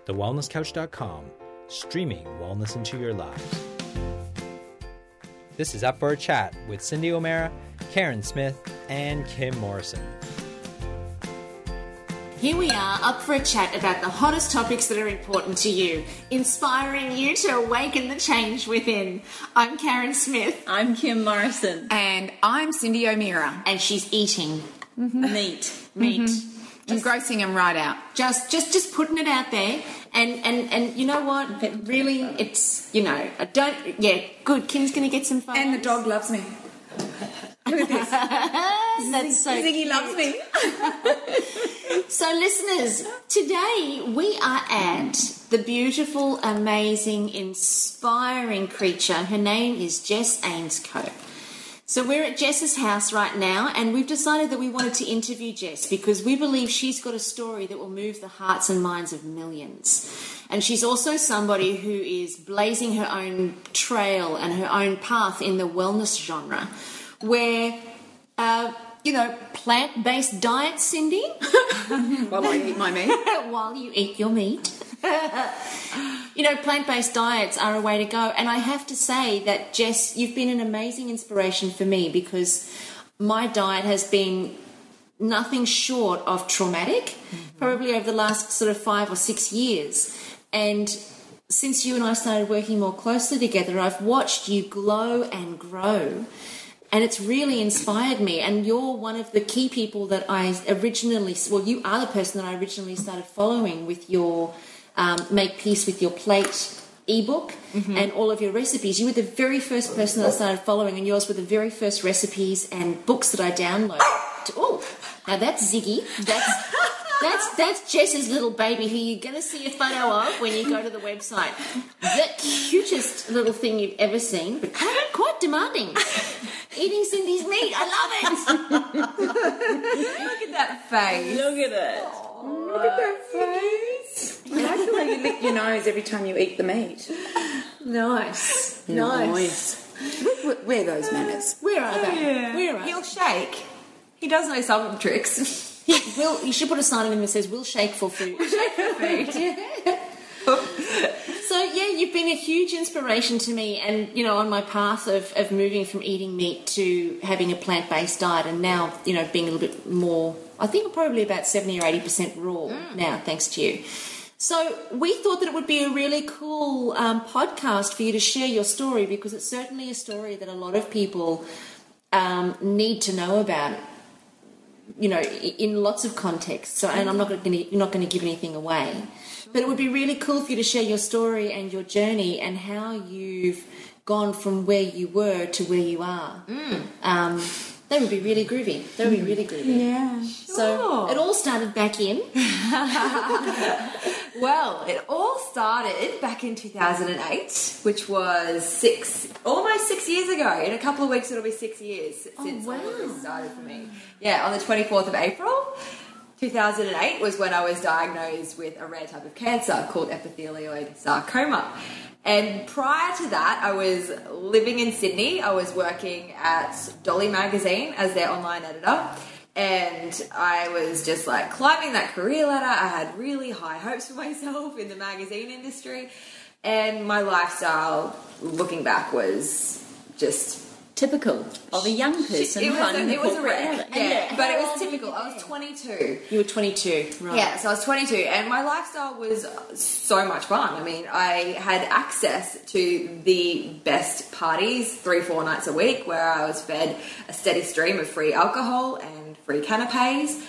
thewellnesscouch.com, streaming wellness into your lives. This is Up for a Chat with Cindy O'Mara, Karen Smith, and Kim Morrison. Here we are, up for a chat about the hottest topics that are important to you, inspiring you to awaken the change within. I'm Karen Smith. I'm Kim Morrison. And I'm Cindy O'Meara. And she's eating. Meat. I'm grossing them right out. Just putting it out there. And you know what? Really, it's, good. Kim's going to get some photos. And the dog loves me. Look at this. That's so Ziggy cute. loves me. So, listeners, today we are at the beautiful, amazing, inspiring creature. Her name is Jess Ainscough. So we're at Jess's house right now, and we've decided that we wanted to interview Jess because we believe she's got a story that will move the hearts and minds of millions. And she's also somebody who is blazing her own trail and her own path in the wellness genre, where, plant-based diets, Cindy. While I eat my meat. While you eat your meat. Plant-based diets are a way to go. And I have to say that, Jess, you've been an amazing inspiration for me because my diet has been nothing short of traumatic, probably over the last sort of 5 or 6 years. And since you and I started working more closely together, I've watched you glow and grow. And it's really inspired me. And you're one of the key people that I originally... Well, you are the person that I originally started following with your Make Peace With Your Plate ebook and all of your recipes. You were the very first person that I started following, and yours were the very first recipes and books that I downloaded. Oh, now that's Ziggy. That's Jess's little baby who you're going to see a photo of when you go to the website. The cutest little thing you've ever seen, but quite demanding. Eating Cindy's meat. I love it. Look at that face. Look at it. Look at that face. I like the way you lick your nose every time you eat the meat. Nice. Where are those manners? Where are they? Yeah. Where are they? He'll shake. He does know some tricks. You should put a sign on him that says, "We'll shake for food." So, you've been a huge inspiration to me and, on my path of moving from eating meat to having a plant-based diet and now, being a little bit more, I think probably about 70 or 80% raw now, thanks to you. So we thought that it would be a really cool podcast for you to share your story because it's certainly a story that a lot of people need to know about, in lots of contexts. So, and you're not going to give anything away. But it would be really cool for you to share your story and your journey and how you've gone from where you were to where you are. That would be really groovy. Yeah, sure. So it all started back in. Well, it all started back in 2008, which was almost 6 years ago. In a couple of weeks, it'll be 6 years since all of this started for me. Yeah, on the 24th of April, 2008 was when I was diagnosed with a rare type of cancer called epitheloid sarcoma. And prior to that, I was living in Sydney. I was working at Dolly Magazine as their online editor. And I was just climbing that career ladder. I had really high hopes for myself in the magazine industry. And my lifestyle, looking back, was just... Typical of a young person. It was a wreck. reality. Yeah, but it was typical. I was 22. You were 22, right? Yeah, so I was 22, and my lifestyle was so much fun. I mean, I had access to the best parties 3-4 nights a week where I was fed a steady stream of free alcohol and free canapes.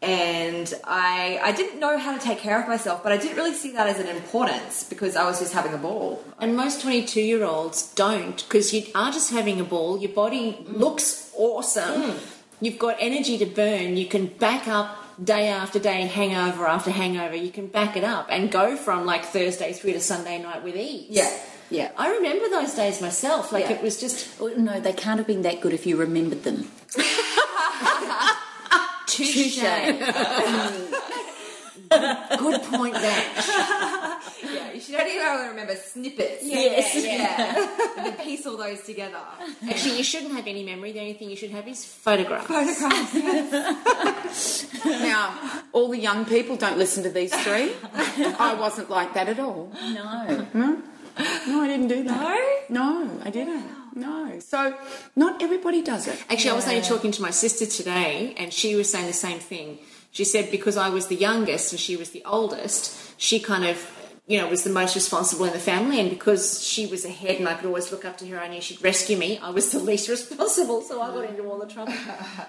And I didn't know how to take care of myself, but I didn't really see that as an importance because I was just having a ball. And most 22-year-olds don't because you are just having a ball. Your body looks awesome. You've got energy to burn. You can back up day after day, hangover after hangover. You can back it up and go from Thursday through to Sunday night with ease. Yeah. I remember those days myself. It was just... Oh, no, they can't have been that good if you remembered them. Touche. Good point there. Yeah, you should only be able to remember snippets. Yes. Yeah. The peace all those together. Actually, you shouldn't have any memory. The only thing you should have is photographs. Now, all the young people don't listen to these three. I wasn't like that at all. No. No, I didn't do that. No, I didn't. No. So not everybody does it. Actually, I was only talking to my sister today, and she was saying the same thing. She said because I was the youngest and she was the oldest, she kind of, was the most responsible in the family, and because she was ahead and I could always look up to her, I knew she'd rescue me, I was the least responsible, so I got into all the trouble.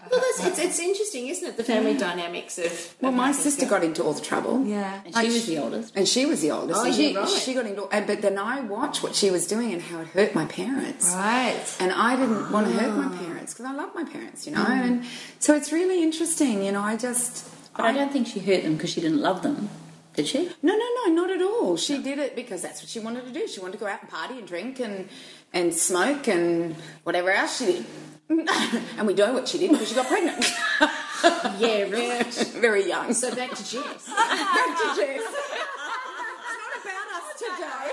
Well, it's interesting, isn't it, the family dynamics of... Well, my sister got into all the trouble. Yeah. And she was the oldest. And she was the oldest. Oh, and yeah, right. she got into... But then I watched what she was doing and how it hurt my parents. Right. And I didn't want to hurt my parents because I love my parents, And so it's really interesting, But I don't think she hurt them because she didn't love them. Did she? No, not at all. She did it because that's what she wanted to do. She wanted to go out and party and drink and smoke and whatever else she did. And we know what she did because she got pregnant. Yeah, right. Very young. So back to Jess. Back to Jess. It's not about us today.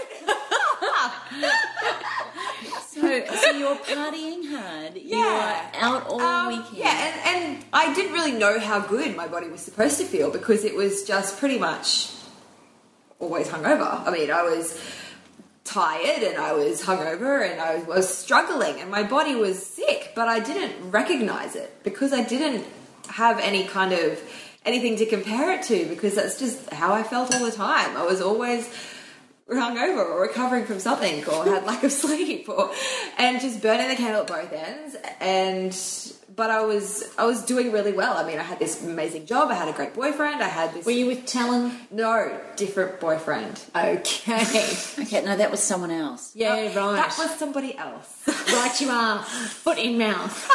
So you're partying hard. You're out all weekend. Yeah, and I didn't really know how good my body was supposed to feel because it was just pretty much always hungover. I mean, I was tired and I was hungover and I was struggling and my body was sick, but I didn't recognize it because I didn't have any kind of anything to compare it to because that's just how I felt all the time. I was always hungover or recovering from something or had lack of sleep and just burning the candle at both ends. But I was doing really well. I mean, I had this amazing job. I had a great boyfriend. I had this... Were you with Talon? No, different boyfriend. Okay. Okay, no, that was someone else. Yeah, right. That was somebody else. Right you are. Foot in mouth.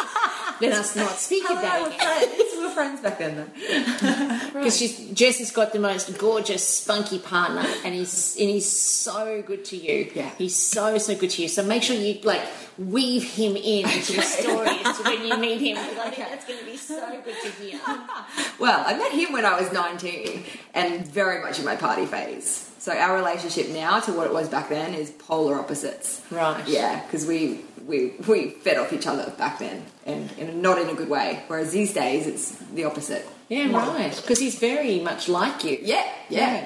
Let us not speak of that again. We were friends back then. Because Jess has got the most gorgeous, spunky partner, and he's so good to you. Yeah. He's so good to you. So make sure you weave him into the stories when you meet him. Because I think that's going to be so good to hear. Well, I met him when I was 19 and very much in my party phase. So our relationship now to what it was back then is polar opposites. Right. Yeah, because we fed off each other back then and not in a good way. Whereas these days it's the opposite. Yeah, right. Because he's very much like you. Yeah.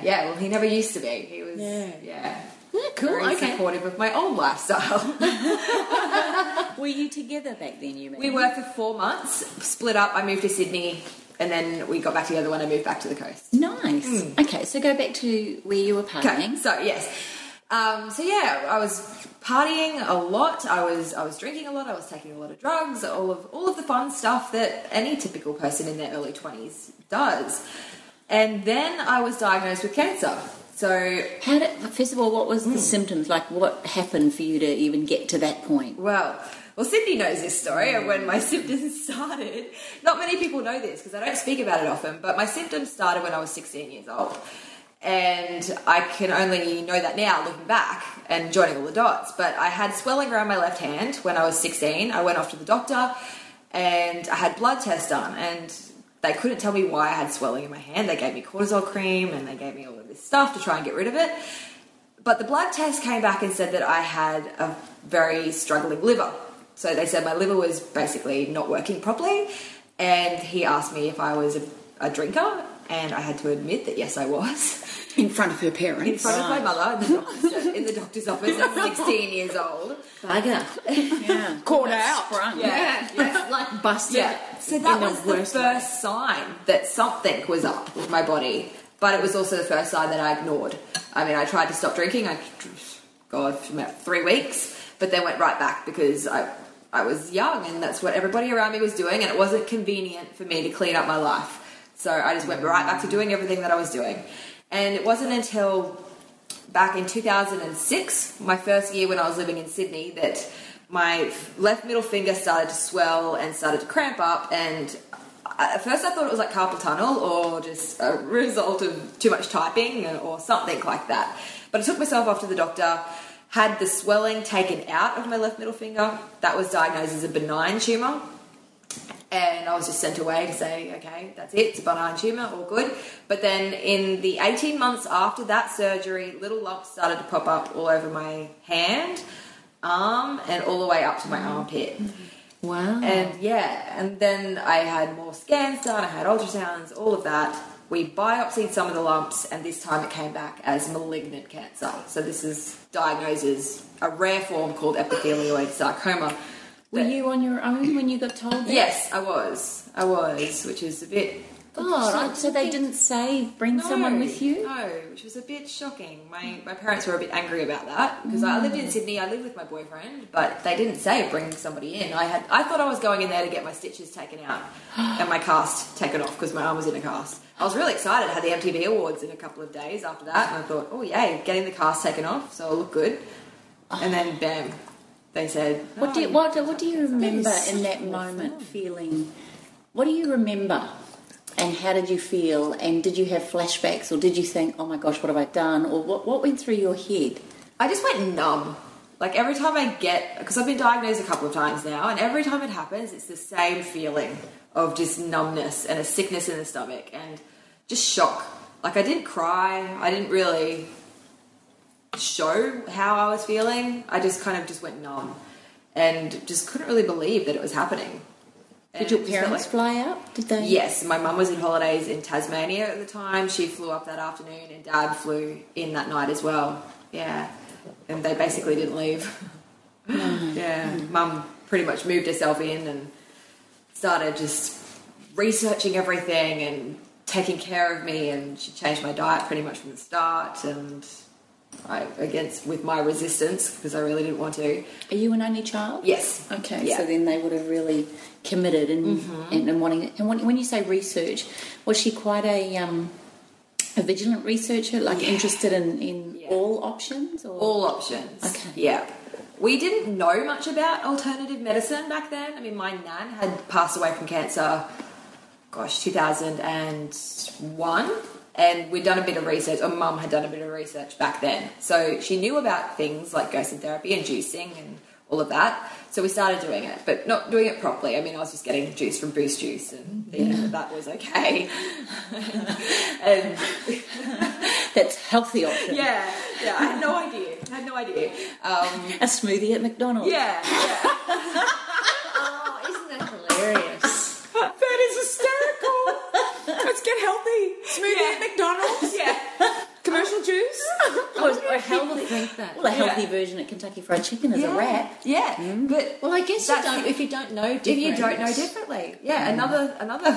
Well, he never used to be. He was, yeah. Cool, Very okay. supportive of my old lifestyle. Were you together back then, you mean? We were for 4 months, split up. I moved to Sydney, and then we got back together when I moved back to the coast. Nice. Okay, so go back to where you were partying. Okay, so yes. I was partying a lot. I was drinking a lot. I was taking a lot of drugs. All of the fun stuff that any typical person in their early 20s does. And then I was diagnosed with cancer. So, first of all, what was the symptoms? Like, what happened for you to even get to that point? well, Cindy knows this story of when my symptoms started. Not many people know this because I don't speak about it often, but my symptoms started when I was 16 years old. And I can only know that now looking back and joining all the dots. But I had swelling around my left hand when I was 16. I went off to the doctor and I had blood tests done and they couldn't tell me why I had swelling in my hand. They gave me cortisol cream and they gave me all of this stuff to try and get rid of it. But the blood test came back and said that I had a very struggling liver. So they said my liver was basically not working properly. And he asked me if I was a drinker. And I had to admit that, yes, I was. In front of her parents. In front of my mother in the doctor's office at 16 years old. Bugger. Yeah. Caught out. Sprung. Yeah. Like busted. Yeah. So that was the first sign that something was up with my body. But it was also the first sign that I ignored. I mean, I tried to stop drinking. For about 3 weeks. But then went right back because I was young and that's what everybody around me was doing. And it wasn't convenient for me to clean up my life. So I just went right back to doing everything that I was doing. And it wasn't until back in 2006, my first year when I was living in Sydney, that my left middle finger started to swell and started to cramp up. And at first I thought it was like carpal tunnel or just a result of too much typing or something like that. But I took myself off to the doctor, had the swelling taken out of my left middle finger. That was diagnosed as a benign tumour. And I was just sent away to say, okay, that's it, it's a benign tumour, all good. But then in the 18 months after that surgery, little lumps started to pop up all over my hand. arm and all the way up to my armpit. Wow. And then I had more scans done, I had ultrasounds, all of that. We biopsied some of the lumps, and this time it came back as malignant cancer. So this is diagnosed as a rare form called epitheloid sarcoma. Were you on your own when you got told that? Yes, I was, which is a bit... So they didn't say bring someone with you? No, which was a bit shocking. My parents were a bit angry about that because I lived in Sydney, I lived with my boyfriend, but they didn't say bring somebody in. I thought I was going in there to get my stitches taken out and my cast taken off because my arm was in a cast. I was really excited. I had the MTV Awards in a couple of days after that, and I thought, oh yay, getting the cast taken off, so I'll look good. And then bam, they said... What do you remember in that moment feeling? What do you remember? And how did you feel? And did you have flashbacks, or did you think, oh my gosh, what have I done? Or what went through your head? I just went numb. Like every time I get... Because I've been diagnosed a couple of times now, and every time it happens, it's the same feeling of just numbness and a sickness in the stomach and just shock. Like I didn't cry. I didn't really show how I was feeling. I just kind of just went numb and just couldn't really believe that it was happening. Did your parents fly out? Did they? Yes, my mum was in holidays in Tasmania at the time. She flew up that afternoon, and Dad flew in that night as well. Yeah, and they basically didn't leave. Yeah, Mum pretty much moved herself in and started just researching everything and taking care of me, and she changed my diet pretty much from the start, and with my resistance because I really didn't want to. Are you an only child? Yes. Okay, yeah. So then they would have really committed and wanting it. And when you say research, was she quite a vigilant researcher, like interested in all options? Or? All options. Okay. Yeah. We didn't know much about alternative medicine back then. I mean, my nan had passed away from cancer, 2001. And we'd done a bit of research, or Mum had done a bit of research back then. So she knew about things like ghost therapy and juicing and all of that. So we started doing it, but not doing it properly. I mean, I was just getting juice from Boost Juice and thinking that was okay. And that's healthy option. Yeah, I had no idea. A smoothie at McDonald's. Yeah. Oh, isn't that hilarious? That is hysterical. Let's get healthy. Smoothie at McDonald's. Yeah. Commercial juice. I healthy think that. Well, a healthy version at Kentucky Fried Chicken is a wrap. Yeah. But Well, I guess if you don't know different. if you don't know differently. Yeah, another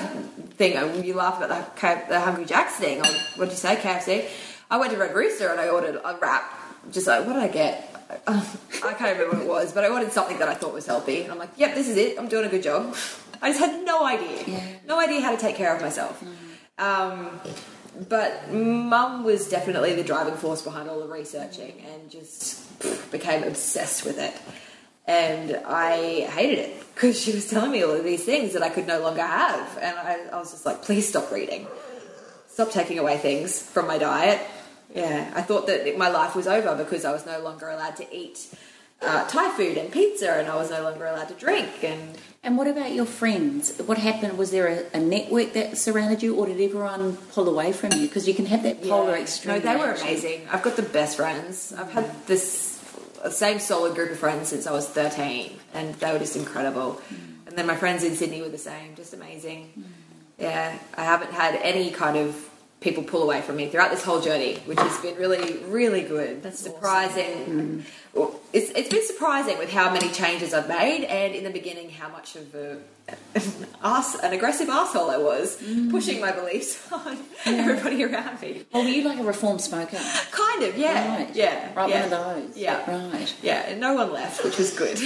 thing, you laugh about the Hungry Jack's thing, or what did you say, KFC? I went to Red Rooster and I ordered a wrap. Just like, what did I get? I can't remember what it was, but I ordered something that I thought was healthy. And I'm like, yep, this is it. I'm doing a good job. I just had no idea. Yeah. No idea how to take care of myself. But Mum was definitely the driving force behind all the researching and just became obsessed with it. And I hated it because she was telling me all of these things that I could no longer have. And I was just like, please stop reading. Stop taking away things from my diet. Yeah, I thought that my life was over because I was no longer allowed to eat Thai food and pizza, and I was no longer allowed to drink. And what about your friends? What happened? Was there a network that surrounded you, or did everyone pull away from you? Because you can have that polar extreme. No, they were reaction. amazing. I've got the best friends. I've had this same solid group of friends since I was 13, and they were just incredible. And then my friends in Sydney were the same, just amazing. Yeah, I haven't had any kind of people pull away from me throughout this whole journey, which has been really, really good. That's surprising. Awesome. It's been surprising with how many changes I've made, and in the beginning, how much of an aggressive arsehole I was, pushing my beliefs on everybody around me. Oh, were you like a reformed smoker? Kind of, yeah. Right. Yeah. Right, yeah. one of those. Yeah. Right. Yeah, and no one left, which was good.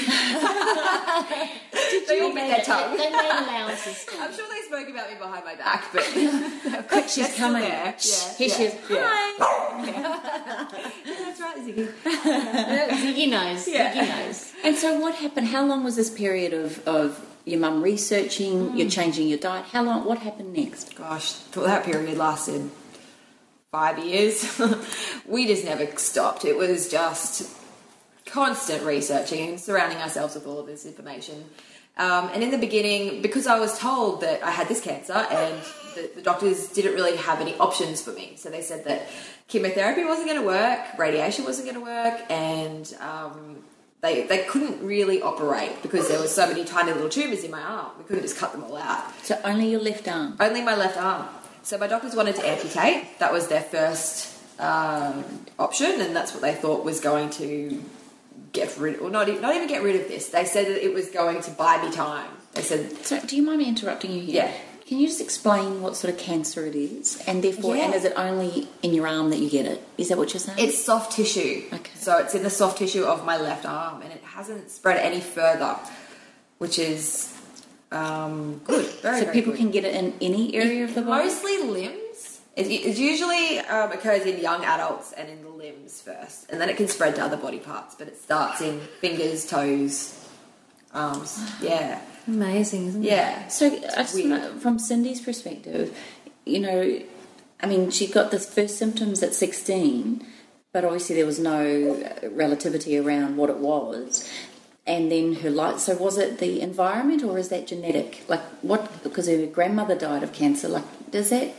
They all bit their tongue. They made allowances. I'm sure they spoke about me behind my back, but Quick, she's coming. there. Here she is. Hi. That's right, Ziggy. Ziggy knows. Yeah. Ziggy knows. And so what happened? How long was this period of your mum researching, you're changing your diet? How long? What happened next? Gosh, that period lasted 5 years. We just never stopped. It was just constant researching and surrounding ourselves with all of this information. And in the beginning, because I was told that I had this cancer and the doctors didn't really have any options for me. So they said that chemotherapy wasn't going to work, radiation wasn't going to work, and they couldn't really operate because there were so many tiny little tumours in my arm. We couldn't just cut them all out. So only your left arm? Only my left arm. So my doctors wanted to amputate. That was their first option, and that's what they thought was going to get rid, or not even get rid of this. They said that it was going to buy me time. They said... So do you mind me interrupting you here? Yeah. Can you just explain what sort of cancer it is? And therefore, Yeah. and is it only in your arm that you get it? Is that what you're saying? It's soft tissue. Okay. So it's in the soft tissue of my left arm, and it hasn't spread any further, which is good. Very, so very people good. can get it in any area of the body? Mostly limbs. It usually occurs in young adults and in the limbs first, and then it can spread to other body parts, but it starts in fingers, toes, arms. Yeah. Amazing, isn't it? Yeah. So I just weird. know, from Cindy's perspective, you know, I mean, she got the first symptoms at 16, but obviously there was no relativity around what it was. And then her life. So was it the environment, or is that genetic? Like what? Because her grandmother died of cancer. Like, does that?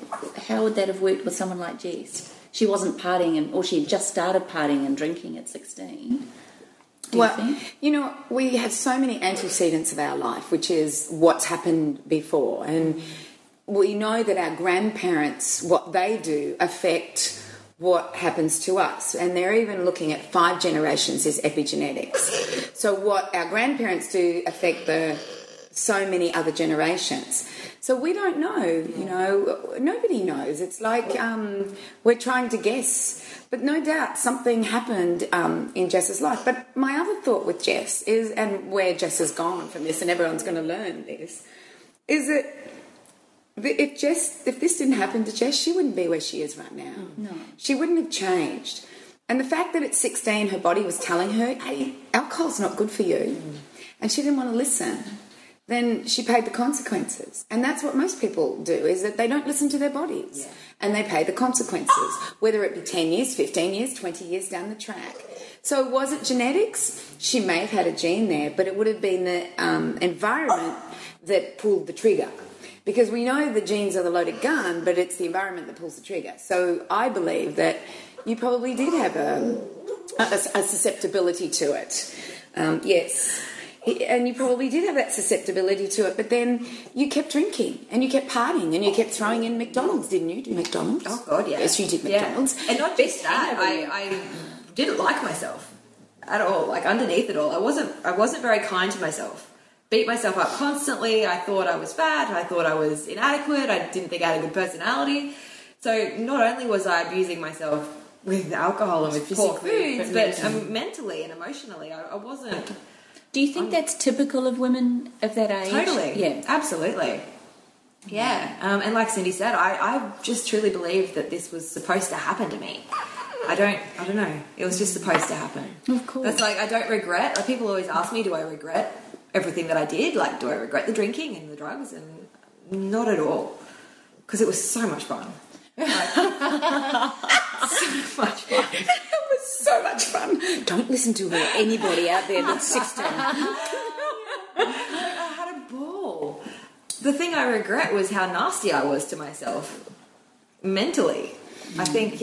How would that have worked with someone like Jess? She wasn't partying, or she had just started partying and drinking at 16. You know, we have so many antecedents of our life, which is what's happened before. And we know that our grandparents, what they do, affect what happens to us. And they're even looking at 5 generations as epigenetics. So what our grandparents do affect so many other generations. So we don't know, you know, nobody knows. It's like we're trying to guess. But no doubt something happened in Jess's life. But my other thought with Jess is, and where Jess has gone from this, and everyone's going to learn this, is that if this didn't happen to Jess, she wouldn't be where she is right now. No. She wouldn't have changed. And the fact that at 16 her body was telling her, hey, alcohol's not good for you, and she didn't want to listen, then she paid the consequences. And that's what most people do, is that they don't listen to their bodies. Yeah. And they pay the consequences, whether it be 10 years, 15 years, 20 years down the track. So was it genetics? She may have had a gene there, but it would have been the environment that pulled the trigger. Because we know the genes are the loaded gun, but it's the environment that pulls the trigger. So I believe that you probably did have a susceptibility to it. Yes. And you probably did have that susceptibility to it, but then you kept drinking and you kept partying and you kept throwing in McDonald's, didn't you? Do McDonald's? Oh, God, yeah. Yes, you did McDonald's. Yeah. And not just that, I didn't like myself at all. Like, underneath it all, I wasn't very kind to myself. Beat myself up constantly. I thought I was fat. I thought I was inadequate. I didn't think I had a good personality. So not only was I abusing myself with alcohol and with poor foods, but mentally and emotionally, I wasn't... Do you think that's typical of women of that age? Totally. Yeah. Absolutely. Yeah. And like Cindy said, I just truly believe that this was supposed to happen to me. I don't know. It was just supposed to happen. Of course. That's like, I don't regret. Like, people always ask me, do I regret everything that I did? Like, do I regret the drinking and the drugs? And not at all. Because it was so much fun. Like, so much fun. It was so much fun. Don't listen to her, anybody out there that's 16. I had a ball. The thing I regret was how nasty I was to myself mentally. I think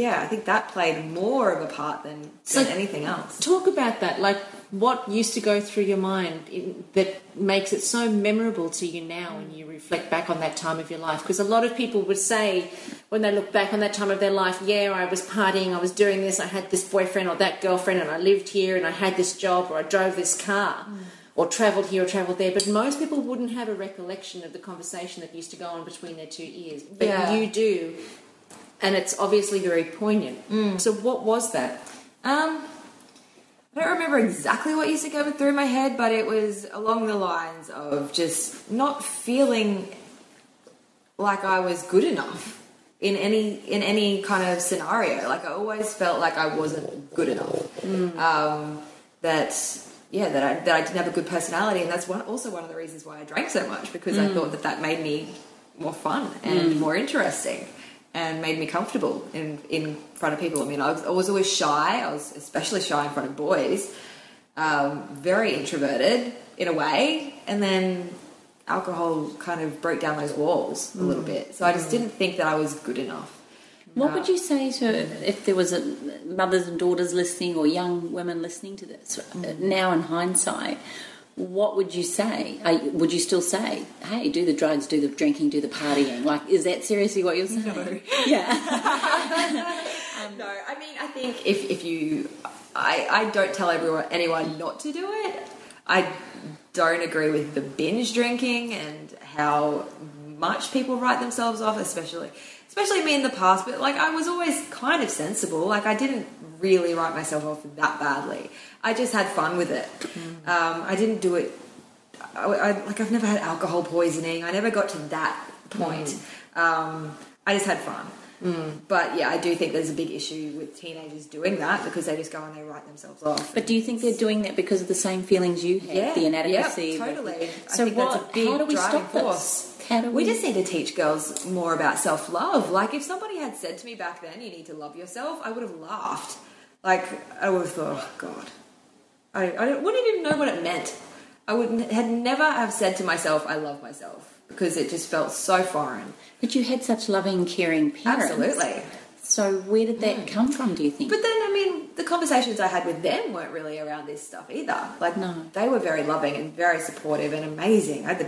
that played more of a part than anything else. Talk about that. Like, what used to go through your mind that makes it so memorable to you now when you reflect back on that time of your life? Because a lot of people would say, when they look back on that time of their life, yeah, I was partying, I was doing this, I had this boyfriend or that girlfriend, and I lived here, and I had this job, or I drove this car, or travelled here or travelled there. But most people wouldn't have a recollection of the conversation that used to go on between their 2 ears. But you do. And it's obviously very poignant. So what was that? I don't remember exactly what used to go through my head, but it was along the lines of just not feeling like I was good enough in any kind of scenario. Like, I always felt like I wasn't good enough. That I didn't have a good personality, and that's also one of the reasons why I drank so much, because I thought that made me more fun and more interesting. And made me comfortable in front of people. I mean, I was always shy. I was especially shy in front of boys. Very introverted in a way. And then alcohol kind of broke down those walls a little bit. So I just didn't think that I was good enough. What would you say to if there was mothers and daughters listening or young women listening to this now in hindsight? What would you say? Would you still say, hey, do the drugs, do the drinking, do the partying? Like, is that seriously what you're saying? No. Yeah. No, I mean, I think if you... I don't tell anyone not to do it. I don't agree with the binge drinking and how much people write themselves off, especially me in the past. But, like, I was always kind of sensible. Like, I didn't really write myself off that badly. I just had fun with it. I didn't do it... I've never had alcohol poisoning. I never got to that point. I just had fun. But yeah, I do think there's a big issue with teenagers doing that because they just go and they write themselves off. But do you think they're doing that because of the same feelings you had, the inadequacy? Yeah, totally. So I think that's a big how do we driving stop force. This? We just need to teach girls more about self-love. Like, if somebody had said to me back then, you need to love yourself, I would have laughed. Like, I would have thought, oh, God. I wouldn't even know what it meant. I had never have said to myself, I love myself, because it just felt so foreign. But you had such loving, caring parents. Absolutely. So where did that come from, do you think? But then, I mean, the conversations I had with them weren't really around this stuff either. Like, they were very loving and very supportive and amazing. I've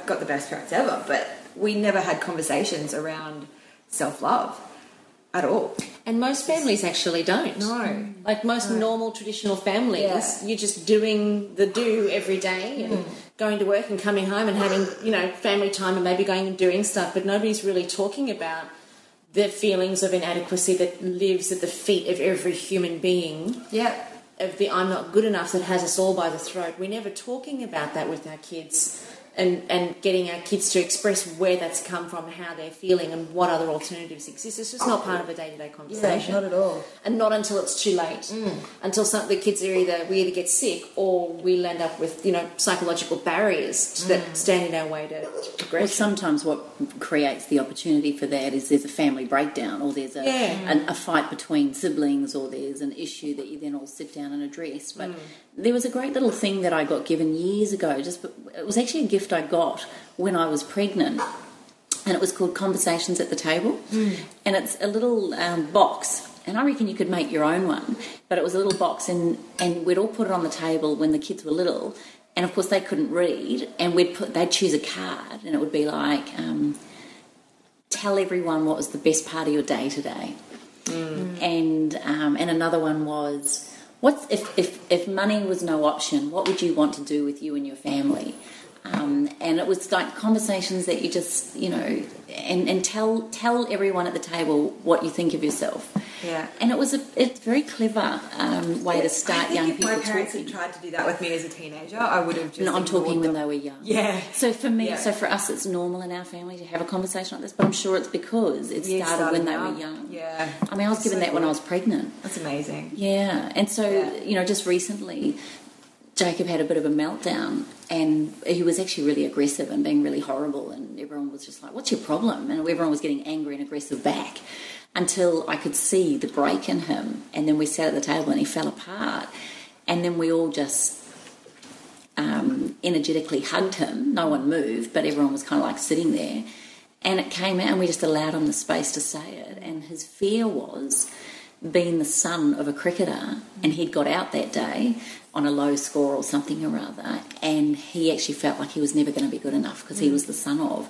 got the best parents ever, but we never had conversations around self-love at all. And most families actually don't. No. Like most normal traditional families, you're just doing the do every day and going to work and coming home and having, family time and maybe going and doing stuff, but nobody's really talking about the feelings of inadequacy that lives at the feet of every human being. Yeah. Of the I'm not good enough that has us all by the throat. We're never talking about that with our kids and getting our kids to express where that's come from, how they're feeling and what other alternatives exist. It's just not part of a day-to-day conversation. Yeah, not at all. And not until it's too late. Until the kids are we either get sick or we'll end up with, psychological barriers that stand in our way to progression. Well, sometimes what creates the opportunity for that is there's a family breakdown or there's a fight between siblings or there's an issue that you then all sit down and address. But there was a great little thing that I got given years ago. It was actually a gift I got when I was pregnant, and it was called Conversations at the Table. And it's a little box, and I reckon you could make your own one, but it was a little box, and we'd all put it on the table when the kids were little, and of course they couldn't read, and they'd choose a card, and it would be like, tell everyone what was the best part of your day today. And another one was, if money was no option, what would you want to do with you and your family? And it was like conversations that you just, and tell everyone at the table what you think of yourself. Yeah. And it's a very clever way to start young people talking. If my parents had tried to do that with me as a teenager, I would have just... No, I'm talking when they were young. Yeah. So for me, so for us, it's normal in our family to have a conversation like this, but I'm sure it's because it started when they were young. Yeah. I mean, I was given that when I was pregnant. That's amazing. Yeah. And so, just recently, Jacob had a bit of a meltdown and he was actually really aggressive and being really horrible, and everyone was just like, what's your problem? And everyone was getting angry and aggressive back until I could see the break in him, and then we sat at the table and he fell apart, and then we all just energetically hugged him. No one moved, but everyone was kind of like sitting there, and it came out and we just allowed him the space to say it. And his fear was being the son of a cricketer, and he'd got out that day on a low score or something or other, and he actually felt like he was never going to be good enough because he was the son of.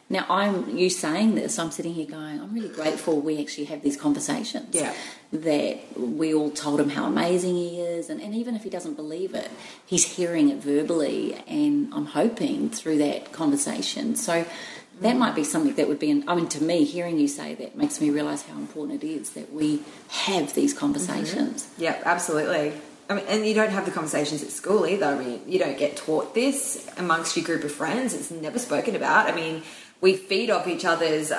Now, you saying this, I'm sitting here going, I'm really grateful we actually have these conversations. Yeah. That we all told him how amazing he is, and even if he doesn't believe it, he's hearing it verbally, and I'm hoping through that conversation. So that might be something that would be, to me, hearing you say that makes me realise how important it is that we have these conversations. Yeah, absolutely. And you don't have the conversations at school either. I mean, you don't get taught this amongst your group of friends. It's never spoken about. I mean, we feed off each other's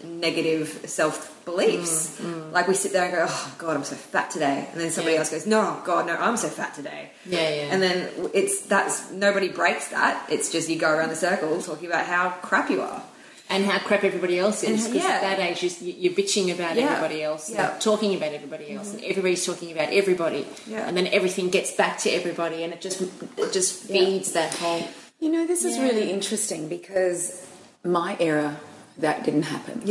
negative self-beliefs. Like, we sit there and go, oh, God, I'm so fat today. And then somebody else goes, no, God, no, I'm so fat today. And then nobody breaks that. It's just you go around the circle talking about how crap you are. And how crap everybody else is. Because at that age, you're bitching about everybody else, talking about everybody else, and everybody's talking about everybody. And then everything gets back to everybody, and it just feeds that whole... This is really interesting because my era, that didn't happen.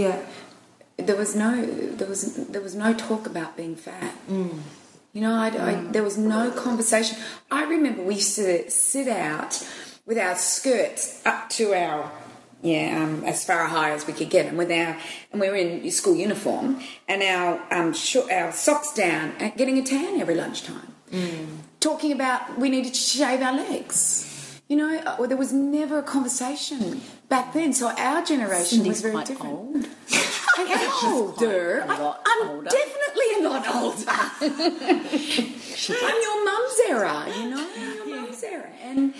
there was no talk about being fat. You know, there was no conversation. I remember we used to sit out with our skirts up to our as far high as we could get them, and we were in school uniform, and our socks down, and getting a tan every lunchtime. Talking about we needed to shave our legs. You know, there was never a conversation back then. So our generation was very different. Old. I am older. I'm definitely a lot older. I'm your mum's era, you know, your mum's era, and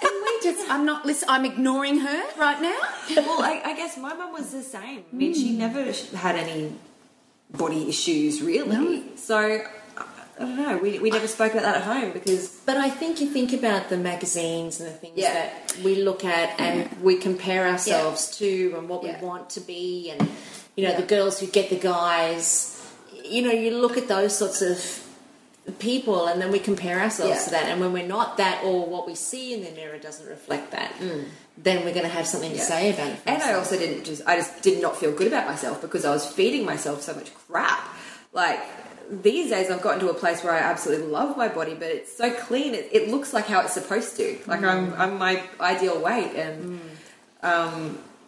we just. I'm not listening. I'm ignoring her right now. Well, I guess my mum was the same. I mean, she never had any body issues really. No. So I don't know. We never spoke about that at home because. But I think you think about the magazines and the things that we look at and we compare ourselves to and what we want to be, and you know the girls who get the guys. You know, you look at those sorts of people and then we compare ourselves to that, and when we're not that, or what we see in the mirror doesn't reflect that, then we're going to have something to say about it. And I also I just did not feel good about myself because I was feeding myself so much crap. Like, these days I've gotten to a place where I absolutely love my body, but it's so clean. It looks like how it's supposed to. Like I'm my ideal weight, and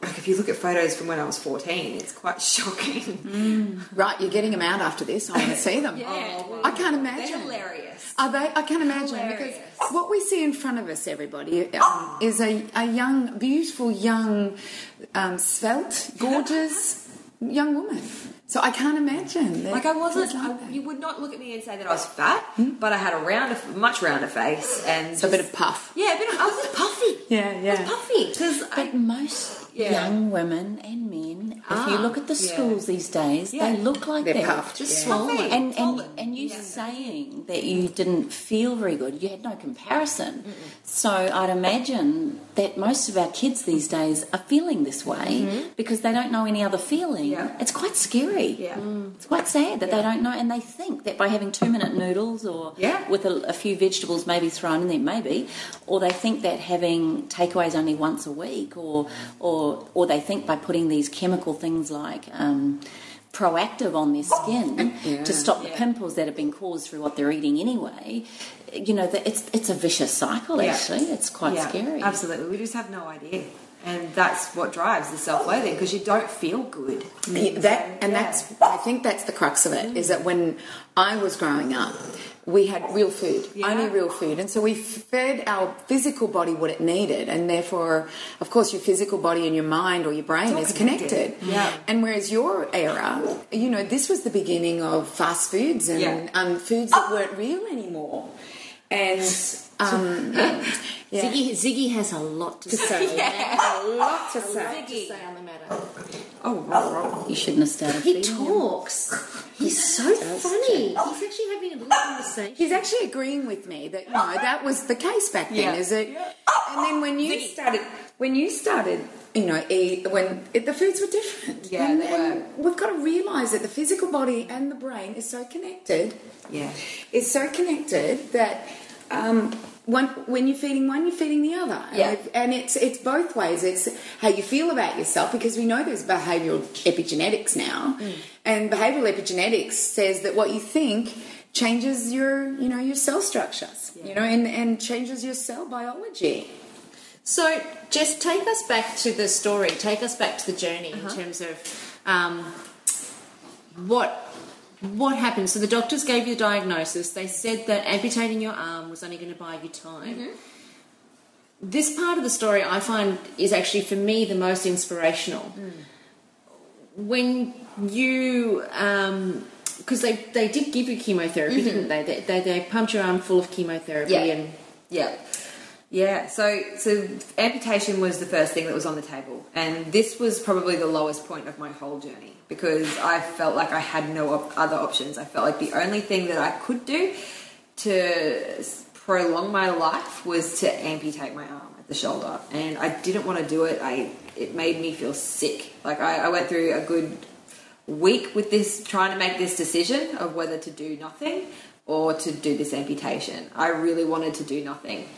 like if you look at photos from when I was 14, it's quite shocking. Right, you're getting them out after this. I want to see them. I can't imagine. They're hilarious. Are they? I can't imagine because what we see in front of us, everybody, is a young, beautiful, young, svelte, gorgeous young woman. So I can't imagine. Like I wasn't. You would not look at me and say that I was fat, but I had a much rounder face and a bit of puff. Yeah, I was just puffy. Yeah. I was puffy But most young women and men, if you look at the schools these days, they look like they're that. puffed, Just swollen. And you saying that you didn't feel very good, you had no comparison. So I'd imagine that most of our kids these days are feeling this way because they don't know any other feeling. It's quite scary. It's quite sad that they don't know, and they think that by having 2-minute noodles or with a few vegetables maybe thrown in there, maybe, or they think that having takeaways only once a week, or they think by putting these chemical things like Proactive on their skin to stop the pimples that have been caused through what they're eating anyway. You know, it's a vicious cycle. Actually, it's quite scary. Absolutely, we just have no idea. And that's what drives the self-loathing, because you don't feel good. I think that's the crux of it, is that when I was growing up, we had real food, only real food. And so we fed our physical body what it needed. And therefore, of course, your physical body and your mind or your brain is connected. Yeah. And whereas your era, you know, this was the beginning of fast foods and foods that weren't real anymore. And Ziggy has a lot to say. A lot to say. To say on the matter. You shouldn't have started. He talks. He's so funny. He's actually having a little conversation. He's actually agreeing with me that that was the case back then. Is it? And then when you started, you know, the foods were different. Yeah, they were. We've got to realise that the physical body and the brain is so connected. Yeah, it's so connected that. When you're feeding one, you're feeding the other. And it's both ways. It's how you feel about yourself, because we know there's behavioural epigenetics now. And behavioural epigenetics says that what you think changes your cell structures, and changes your cell biology. So just take us back to the story. Take us back to the journey in terms of what happened. So the doctors gave you the diagnosis. They said that amputating your arm was only going to buy you time. This part of the story I find is actually, for me, the most inspirational. When you... because they did give you chemotherapy, didn't they? They pumped your arm full of chemotherapy. So amputation was the first thing that was on the table, and this was probably the lowest point of my whole journey, because I felt like I had no other options. I felt like the only thing that I could do to prolong my life was to amputate my arm at the shoulder, and I didn't want to do it. It made me feel sick. Like I went through a good week with this, trying to make this decision of whether to do nothing or to do this amputation. I really wanted to do nothing.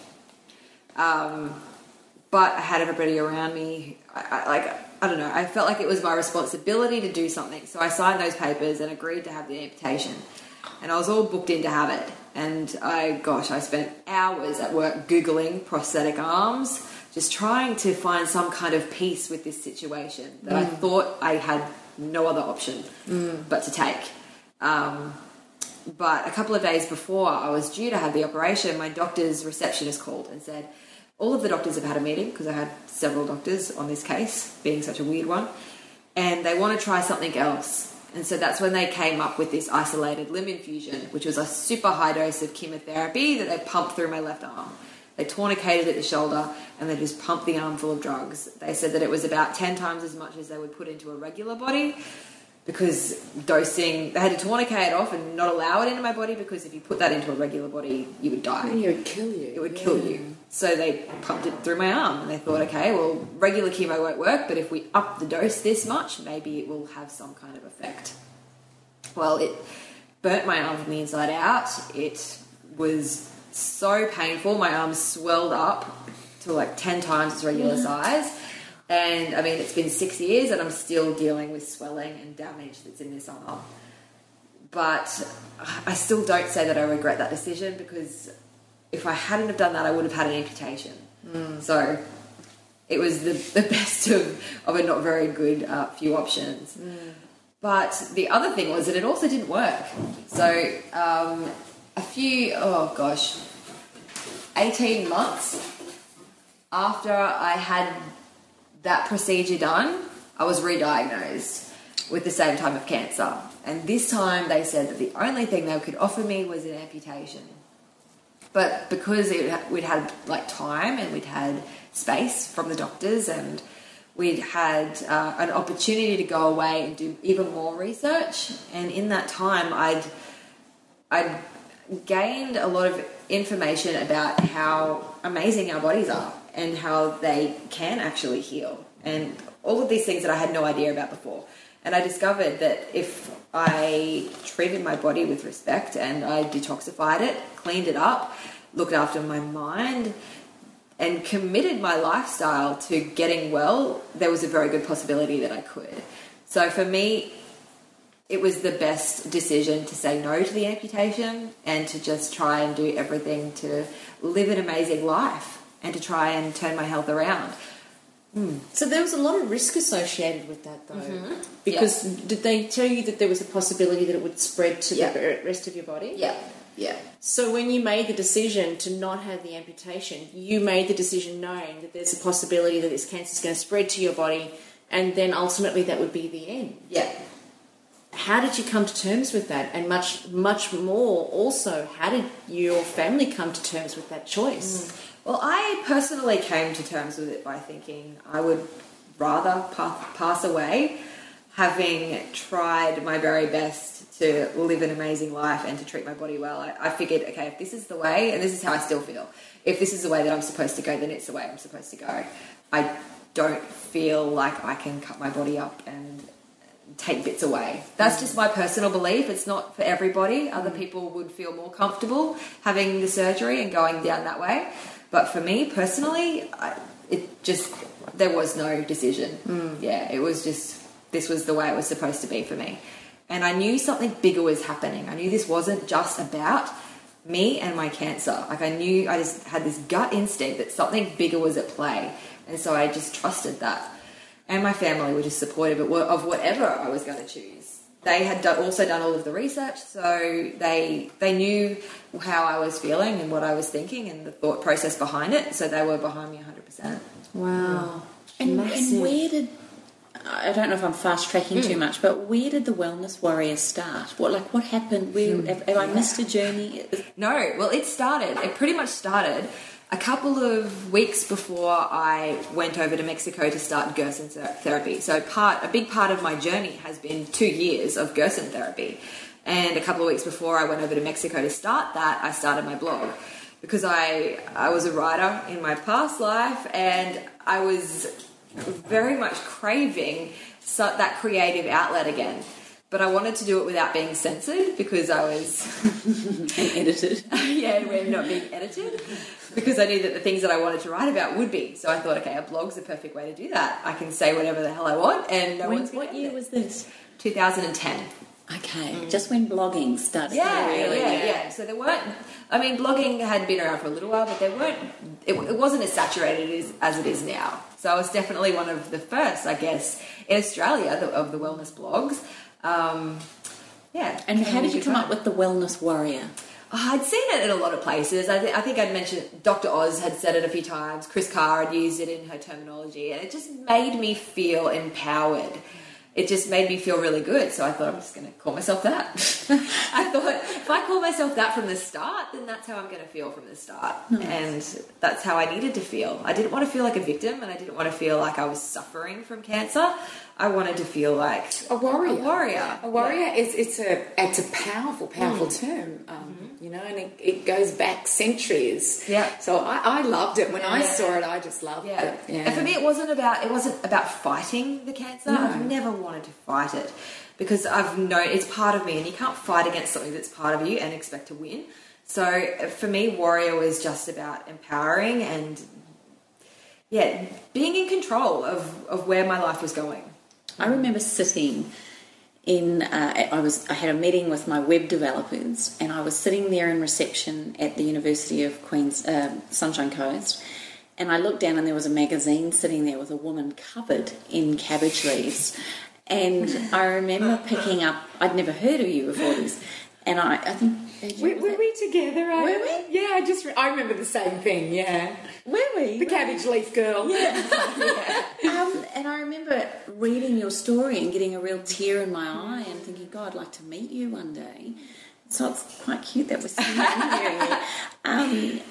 But I had everybody around me. I don't know, I felt like it was my responsibility to do something. So I signed those papers and agreed to have the amputation. And I was all booked in to have it. And I spent hours at work Googling prosthetic arms, just trying to find some kind of peace with this situation that I thought I had no other option but to take. But a couple of days before I was due to have the operation, my doctor's receptionist called and said, all of the doctors have had a meeting, because I had several doctors on this case, being such a weird one, and they want to try something else. And so that's when they came up with this isolated limb infusion, which was a super high dose of chemotherapy that they pumped through my left arm. They tourniqueted at the shoulder and they just pumped the arm full of drugs. They said that it was about 10 times as much as they would put into a regular body, because dosing, they had to tourniquet it off and not allow it into my body, because if you put that into a regular body, you would die. It would kill you. It would kill you. So they pumped it through my arm, and they thought, okay, well, regular chemo won't work, but if we up the dose this much, maybe it will have some kind of effect. Well, it burnt my arm from the inside out. It was so painful. My arm swelled up to like 10 times its regular size. And, I mean, it's been 6 years and I'm still dealing with swelling and damage that's in this arm. But I still don't say that I regret that decision, because if I hadn't have done that, I would have had an amputation. So it was the best of a not very good few options. But the other thing was that it also didn't work. So 18 months after I had that procedure done, I was re-diagnosed with the same type of cancer. And this time they said that the only thing they could offer me was an amputation. But because we'd had like time and we'd had space from the doctors, and we'd had an opportunity to go away and do even more research. And in that time, I'd gained a lot of information about how amazing our bodies are and how they can actually heal, and all of these things that I had no idea about before. And I discovered that if I treated my body with respect and I detoxified it, cleaned it up, looked after my mind, and committed my lifestyle to getting well, there was a very good possibility that I could. So for me, it was the best decision to say no to the amputation and to just try and do everything to live an amazing life and to try and turn my health around. So there was a lot of risk associated with that, though. Because did they tell you that there was a possibility that it would spread to the rest of your body? Yeah. So when you made the decision to not have the amputation, you made the decision knowing that there's a possibility that this cancer is going to spread to your body, and then ultimately that would be the end. Yeah. How did you come to terms with that? And much more also, how did your family come to terms with that choice? Well, I personally came to terms with it by thinking I would rather pass away having tried my very best to live an amazing life and to treat my body well. I figured, okay, if this is the way, and this is how I still feel, if this is the way that I'm supposed to go, then it's the way I'm supposed to go. I don't feel like I can cut my body up and take bits away. That's just my personal belief. It's not for everybody. Other people would feel more comfortable having the surgery and going down that way. But for me personally, there was no decision. Yeah, it was just, this was the way it was supposed to be for me. And I knew something bigger was happening. I knew this wasn't just about me and my cancer. Like, I just had this gut instinct that something bigger was at play. And so I just trusted that. And my family were just supportive of whatever I was going to choose. They had also done all of the research, so they knew how I was feeling and what I was thinking and the thought process behind it, so they were behind me 100%. Wow. And where did, I don't know if I'm fast-tracking too much, but where did the Wellness Warrior start? What happened? Have I missed a journey? No, well, it pretty much started a couple of weeks before I went over to Mexico to start Gerson therapy. So a big part of my journey has been 2 years of Gerson therapy. And a couple of weeks before I went over to Mexico to start that, I started my blog. Because I was a writer in my past life, and I was very much craving that creative outlet again. but I wanted to do it without being censored because I was edited. Yeah, we're not being edited because I knew that the things that I wanted to write about would be. So I thought, okay, a blog's the perfect way to do that. I can say whatever the hell I want, and no one's going to What year was this? 2010. Okay, just when blogging started. Yeah. So there weren't. I mean, blogging had been around for a little while, but there weren't. It wasn't as saturated as it is now. So I was definitely one of the first, I guess, in Australia of the wellness blogs. And how did you come up with the Wellness Warrior? I'd seen it in a lot of places. I think I'd mentioned Dr. Oz had said it a few times. Chris Carr had used it in her terminology, and it just made me feel empowered. It just made me feel really good. So I thought, I'm just going to call myself that. I thought, if I call myself that from the start, then that's how I'm going to feel from the start. Nice. And that's how I needed to feel. I didn't want to feel like a victim, and I didn't want to feel like I was suffering from cancer. I wanted to feel like a warrior. A warrior. It's a powerful term, and it goes back centuries. Yeah. So I loved it when I saw it. I just loved it. Yeah. And for me, it wasn't about fighting the cancer. No. I've never wanted to fight it because I've known it's part of me, and you can't fight against something that's part of you and expect to win. So for me, warrior was just about empowering and being in control of where my life was going. I remember sitting in, I had a meeting with my web developers, and I was sitting there in reception at the University of Queens, Sunshine Coast, and I looked down and there was a magazine sitting there with a woman covered in cabbage leaves. And I remember picking up, I'd never heard of you before this, and I think... Were we together? Were we? Yeah, I remember the same thing, yeah. Were we? The cabbage leaf girl. Yeah. And I remember reading your story and getting a real tear in my eye and thinking, God, I'd like to meet you one day. So it's quite cute that we're sitting here.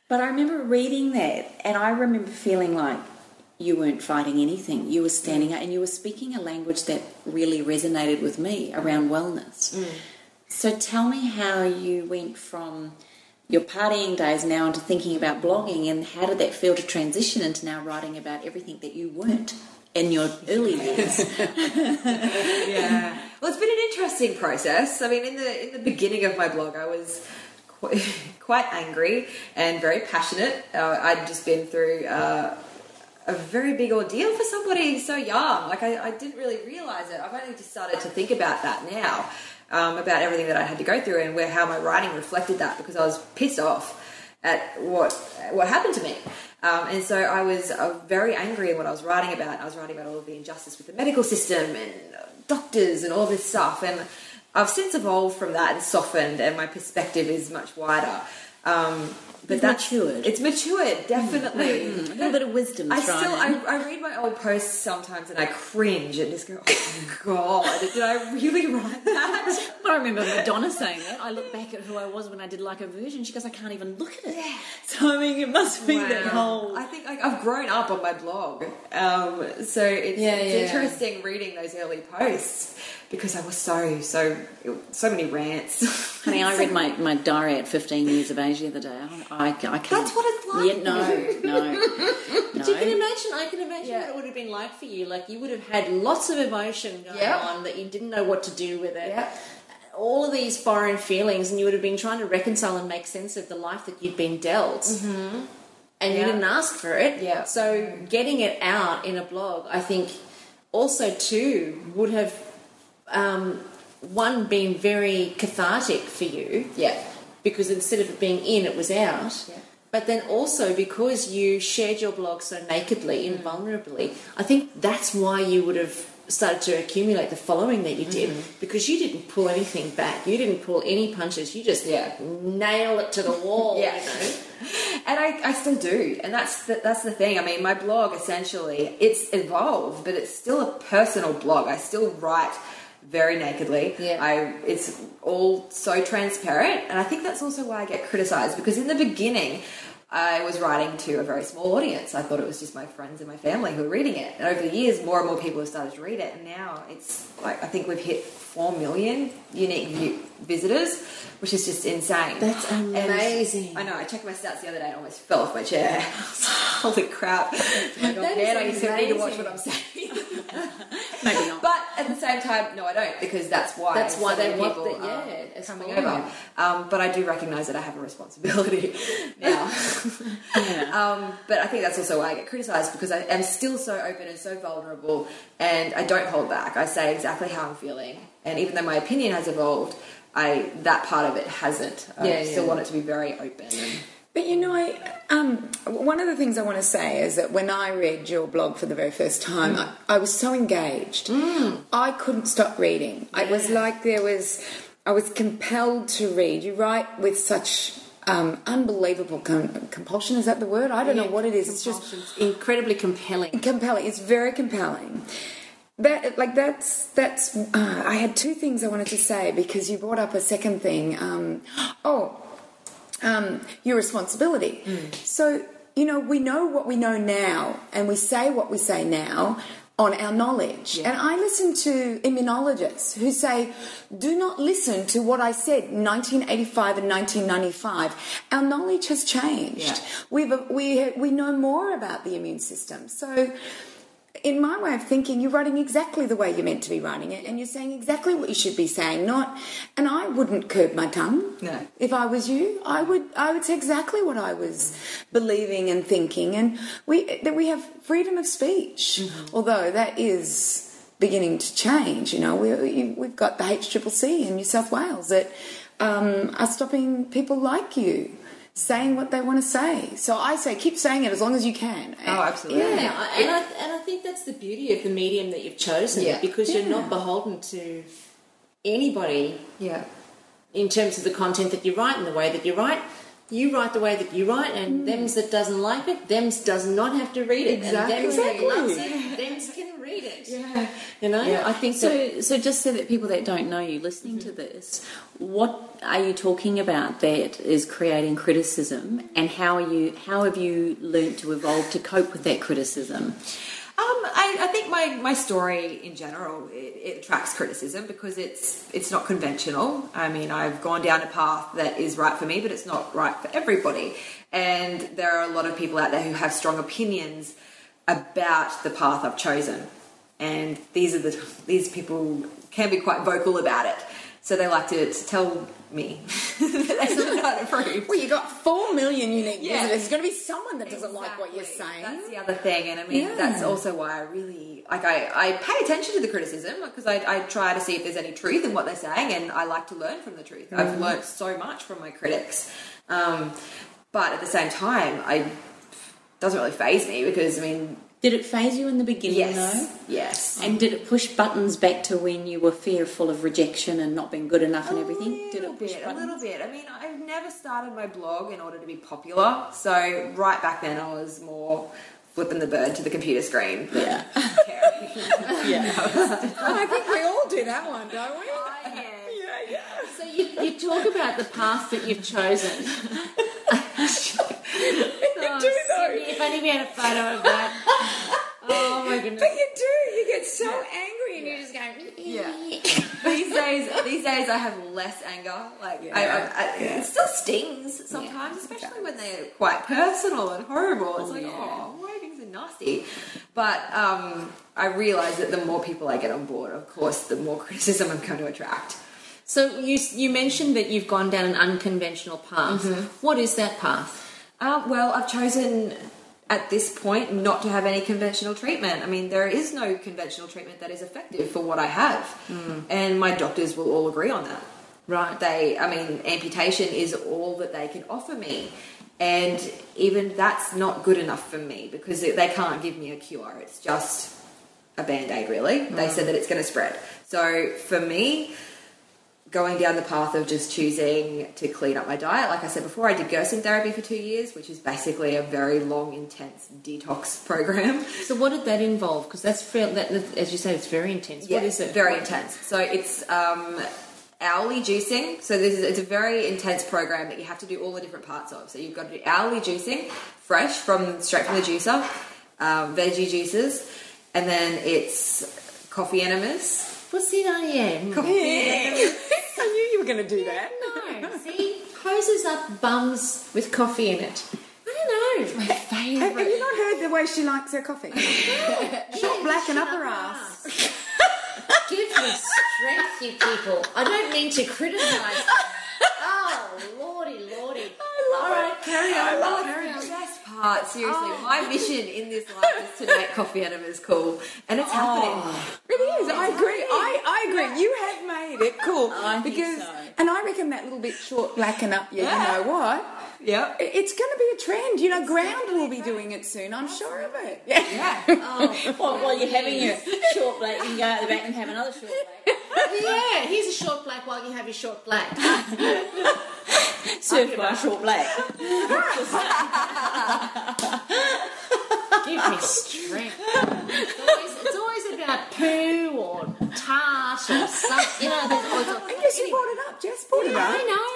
But I remember reading that, and I remember feeling like you weren't fighting anything. You were standing up and you were speaking a language that really resonated with me around wellness. Mm. So tell me how you went from your partying days now into thinking about blogging, and how did that feel to transition into now writing about everything that you weren't in your early years? Yeah. Well, it's been an interesting process. I mean, in the beginning of my blog, I was quite angry and very passionate. I'd just been through a very big ordeal for somebody so young. Like, I didn't really realise it. I've only just started to think about that now. About everything that I had to go through and how my writing reflected that, because I was pissed off at what happened to me. And so I was very angry in what I was writing about. I was writing about all of the injustice with the medical system and doctors and all this stuff. And I've since evolved from that and softened, and my perspective is much wider. But that's matured. It's matured, definitely. A little bit of wisdom. I read my old posts sometimes and I cringe and just go, oh God, did I really write that? But I remember Madonna saying that. I look back at who I was when I did like a version. She goes, I can't even look at it. Yeah. So I mean, it must be that whole. I think I've grown up on my blog, so it's interesting reading those early posts, because I was so many rants. Honey, I read my diary at 15 years of age the other day. I can't. That's what it's like. Yeah, no. But you can imagine. I can imagine what it would have been like for you. Like, you would have had lots of emotion going on that you didn't know what to do with it. Yep. All of these foreign feelings, and you would have been trying to reconcile and make sense of the life that you'd been dealt. Mm-hmm. And you didn't ask for it. Yeah. So getting it out in a blog, I think, also too would have been very cathartic for you. Yeah. Because instead of it being in, it was out. Yeah. But then also because you shared your blog so nakedly and vulnerably, I think that's why you would have started to accumulate the following that you did, because you didn't pull anything back. You didn't pull any punches. You just nail it to the wall. Yeah. You know? And I still do. And that's the thing. I mean, my blog, essentially, it's evolved, but it's still a personal blog. I still write very nakedly. Yeah. It's all so transparent, and I think that's also why I get criticised, because in the beginning I was writing to a very small audience. I thought it was just my friends and my family who were reading it. And over the years, more and more people have started to read it. And now it's like, I think we've hit 4 million unique visitors, which is just insane. That's amazing. And I know, I checked my stats the other day and almost fell off my chair. Holy crap. Man, I used to need to watch what I'm saying. Maybe not. But at the same time, no, I don't, because that's why they want people it's coming over. But I do recognise that I have a responsibility now. But I think that's also why I get criticised, because I am still so open and so vulnerable, and I don't hold back. I say exactly how I'm feeling, and even though my opinion has evolved, that part of it hasn't. I still want it to be very open. But you know, one of the things I want to say is that when I read your blog for the very first time, I was so engaged. I couldn't stop reading. It was like I was compelled to read. You write with such unbelievable compulsion. Is that the word? I don't know what it is. It's just incredibly compelling. Compelling. It's very compelling. I had two things I wanted to say, because you brought up a second thing. Your responsibility. So, you know, we know what we know now, and we say what we say now on our knowledge. And I listen to immunologists who say, do not listen to what I said in 1985 and 1995. Our knowledge has changed. We know more about the immune system. So, in my way of thinking, you're writing exactly the way you're meant to be writing it, and you're saying exactly what you should be saying. And I wouldn't curb my tongue. No. If I was you, I would say exactly what I was believing and thinking. And we have freedom of speech, although that is beginning to change. You know, we've got the HCCC in New South Wales that are stopping people like you saying what they want to say. So I say keep saying it as long as you can. Oh, absolutely. Yeah. And I think that's the beauty of the medium that you've chosen, because you're not beholden to anybody in terms of the content that you write and the way that you write. You write the way that you write, and thems that doesn't like it, thems does not have to read it. Exactly. And thems that loves it, thems can read it. Yeah. You know? Yeah. I think so just so that people that don't know you listening to this, what are you talking about that is creating criticism, and how have you learnt to evolve to cope with that criticism? I think my story in general, it attracts criticism because it's not conventional. I mean, I've gone down a path that is right for me, but it's not right for everybody. And there are a lot of people out there who have strong opinions about the path I've chosen. And these people can be quite vocal about it. So they like to tell me that they don't approve. Well, you got 4 million unique visitors. There's going to be someone that doesn't like what you're saying. That's the other thing, and I mean that's also why I really I pay attention to the criticism, because I try to see if there's any truth in what they're saying, and I like to learn from the truth. I've learned so much from my critics, but at the same time, it doesn't really faze me, because I mean. Did it faze you in the beginning, though? Yes. And did it push buttons back to when you were fearful of rejection and not being good enough and everything? Did it push buttons? A little bit. I mean, I've never started my blog in order to be popular. So right back then I was more flipping the bird to the computer screen. Yeah. I think we all do that one, don't we? Yeah. So you talk about the path that you've chosen. Cindy, if only we had a photo of that. Oh my goodness. But you do. You get so angry and you're just going. These days I have less anger. It still stings sometimes, especially when they're quite personal and horrible. It's why things are nasty. But I realise that the more people I get on board, of course, the more criticism I'm going to attract. So you mentioned that you've gone down an unconventional path. What is that path? Well, I've chosen at this point not to have any conventional treatment. I mean, there is no conventional treatment that is effective for what I have. And my doctors will all agree on that. Right. Amputation is all that they can offer me. And even that's not good enough for me, because they can't give me a cure. It's just a Band-Aid, really. They said that it's going to spread. So for me, going down the path of just choosing to clean up my diet. Like I said before, I did Gerson therapy for 2 years, which is basically a very long, intense detox program. So what did that involve? Because as you say, it's very intense. Yeah, what is it? Very intense. So it's hourly juicing. So it's a very intense program that you have to do all the different parts of. So you've got to do hourly juicing, fresh straight from the juicer, veggie juices, and then it's coffee enemas. What's the idea? Coffee enemas. I knew you were going to do that. No, see, poses up bums with coffee in it. I don't know. My favourite. Have you not heard the way she likes her coffee? Short black and up her ass. Give me strength, you people. I don't mean to criticise. Oh, lordy. All right, carry on. Carry on. The best part, seriously. My mission in this life is to make coffee enemas cool, and it's happening. It is. I agree. I agree. You have made it cool. I think so. And I reckon that little bit short black and up. You know what? Yep. It's going to be a trend. You know, Ground will be doing it soon. I'm sure of it. Yeah. While you're having your short black, you can go out the back and have another short black. Yeah, here's a short black while you have your short black. Served by a short black. Give me strength. It's always about poo or tart or something. You know, there's always I guess you brought it up. Jess brought it up. I know.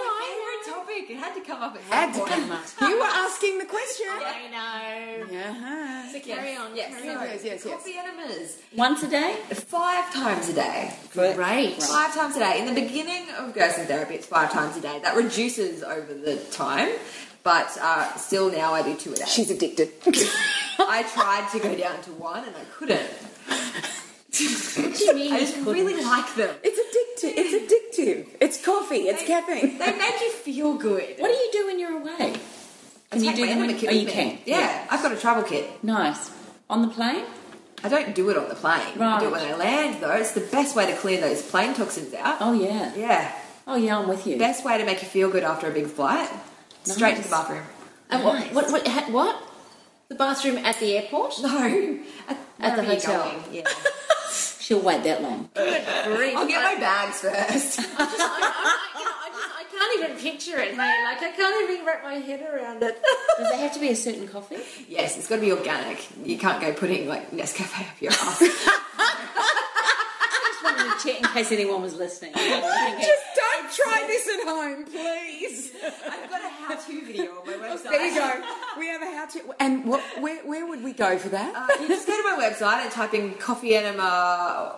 Topic. It had to come up at Had some to point. come up. You were asking the question. I know. Uh-huh. So carry on. Yes. Yes. Coffee enemas. Once a day? 5 times a day. Great. 5 times a day. In the beginning of Gerson therapy, it's 5 times a day. That reduces over the time, but still now I do 2 a day. She's addicted. I tried to go down to 1 and I couldn't. What do you mean? I just really like them. It's addictive. It's coffee. It's caffeine. They make you feel good. What do you do when you're away? Can you do them when kit you with me? can? Yeah, I've got a travel kit. Nice. On the plane? I don't do it on the plane. I do it Right. when I land, though. It's the best way to clear those plane toxins out. Oh, yeah. Yeah. Oh, yeah, I'm with you. Best way to make you feel good after a big flight. Straight to the bathroom. And what? The bathroom at the airport? No. At the Wherever you're hotel. going, yeah. She'll wait that long. I'll get my bags first. I can't even picture it. Hey, like I can't even wrap my head around it. Does it have to be a certain coffee? Yes, it's got to be organic. You can't go putting like Nescafe up your ass. I just wanted to check in case anyone was listening. Just don't try this at home, please. I've got a how-to video on my website. There you go. We have a how-to. And where would we go for that? You just go to my website and type in coffee enema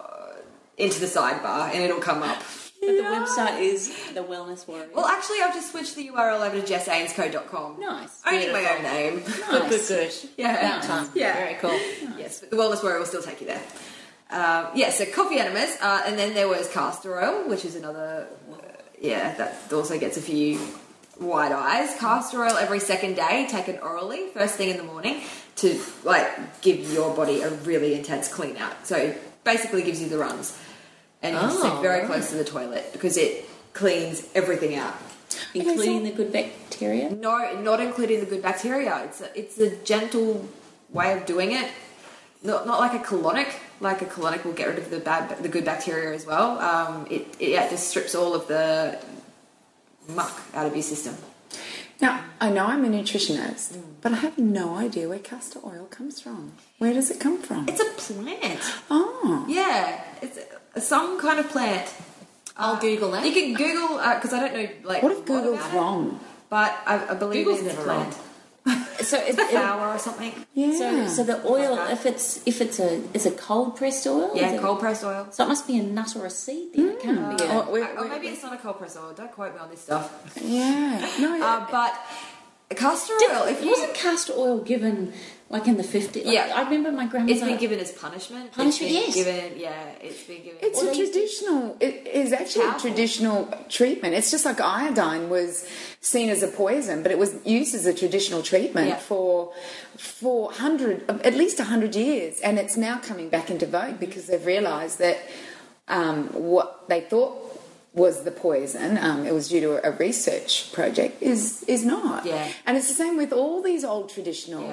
into the sidebar and it'll come up. But the website is the Wellness Warrior. Well, actually, I've just switched the URL over to jessainscough.com. Nice. Owning my own name. Good. Yeah. Nice. Yeah. Very cool. Yes, but the Wellness Warrior will still take you there. So coffee enemas, and then there was castor oil, which is another, that also gets a few wide eyes. Castor oil every second day, taken orally, first thing in the morning, to give your body a really intense clean out. So it basically gives you the runs. And you have to stay very close to the toilet because it cleans everything out. Including the good bacteria? No, not including the good bacteria. It's a gentle way of doing it. Not like a colonic. Like a colonic will get rid of the good bacteria as well. It just strips all of the muck out of your system. Now, I know I'm a nutritionist, but I have no idea where castor oil comes from. Where does it come from? It's a plant. Oh. Yeah, it's some kind of plant. I'll Google that. You can Google because I don't know. What if Google's wrong? But I believe Google's it's a never plant. So Flour or something. Yeah. So the oil, if it's a cold pressed oil, Yeah, is it- cold pressed oil. So it must be a nut or a seed. Then it can't be. Or maybe it's not a cold pressed oil. Don't quote me on this stuff. Yeah. No. But castor oil. If you Wasn't castor oil given like in the 50s? Like, Yeah. I remember my grandmother. It's been given as punishment. Punishment, It's been yes. given, it's been given. It's a traditional. It is actually a traditional treatment. It's just like iodine was seen as a poison, but it was used as a traditional treatment for at least 100 years, and it's now coming back into vogue because they've realised that what they thought was the poison, it was due to a research project, is not. Yeah. And it's the same with all these old traditional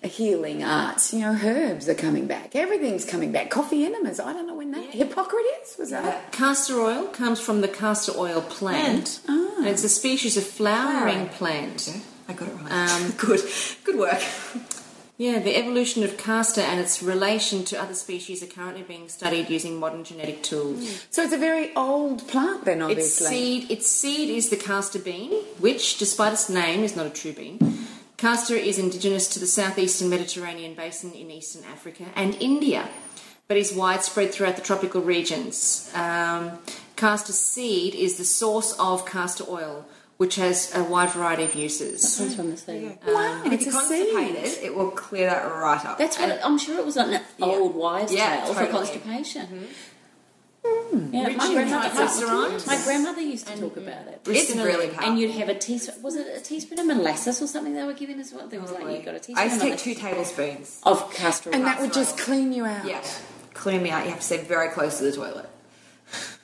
healing arts. You know, herbs are coming back. Everything's coming back. Coffee enemas. I don't know when that. Hippocrates was that? Castor oil comes from the castor oil plant. And it's a species of flowering plant. I got it right. Good work. Yeah, the evolution of castor and its relation to other species are currently being studied using modern genetic tools. So it's a very old plant then, obviously. Its seed is the castor bean, which, despite its name, is not a true bean. Castor is indigenous to the southeastern Mediterranean basin in eastern Africa and India, but is widespread throughout the tropical regions. Castor seed is the source of castor oil, which has a wide variety of uses. Comes from the seed. Wow, And if it's you a constipate seed. it will clear that right up. That's what I'm sure it was an old wives' tale for totally. constipation. Yeah, Richie my grandmother used to talk about it. It's really powerful. And you'd have a teaspoon. Was it a teaspoon of molasses or something they were giving as well? There was like you got a teaspoon. I used to of take 2 tablespoons. of castor oil. And that would just clean you out. Yeah. Clear me out. You have to stay very close to the toilet.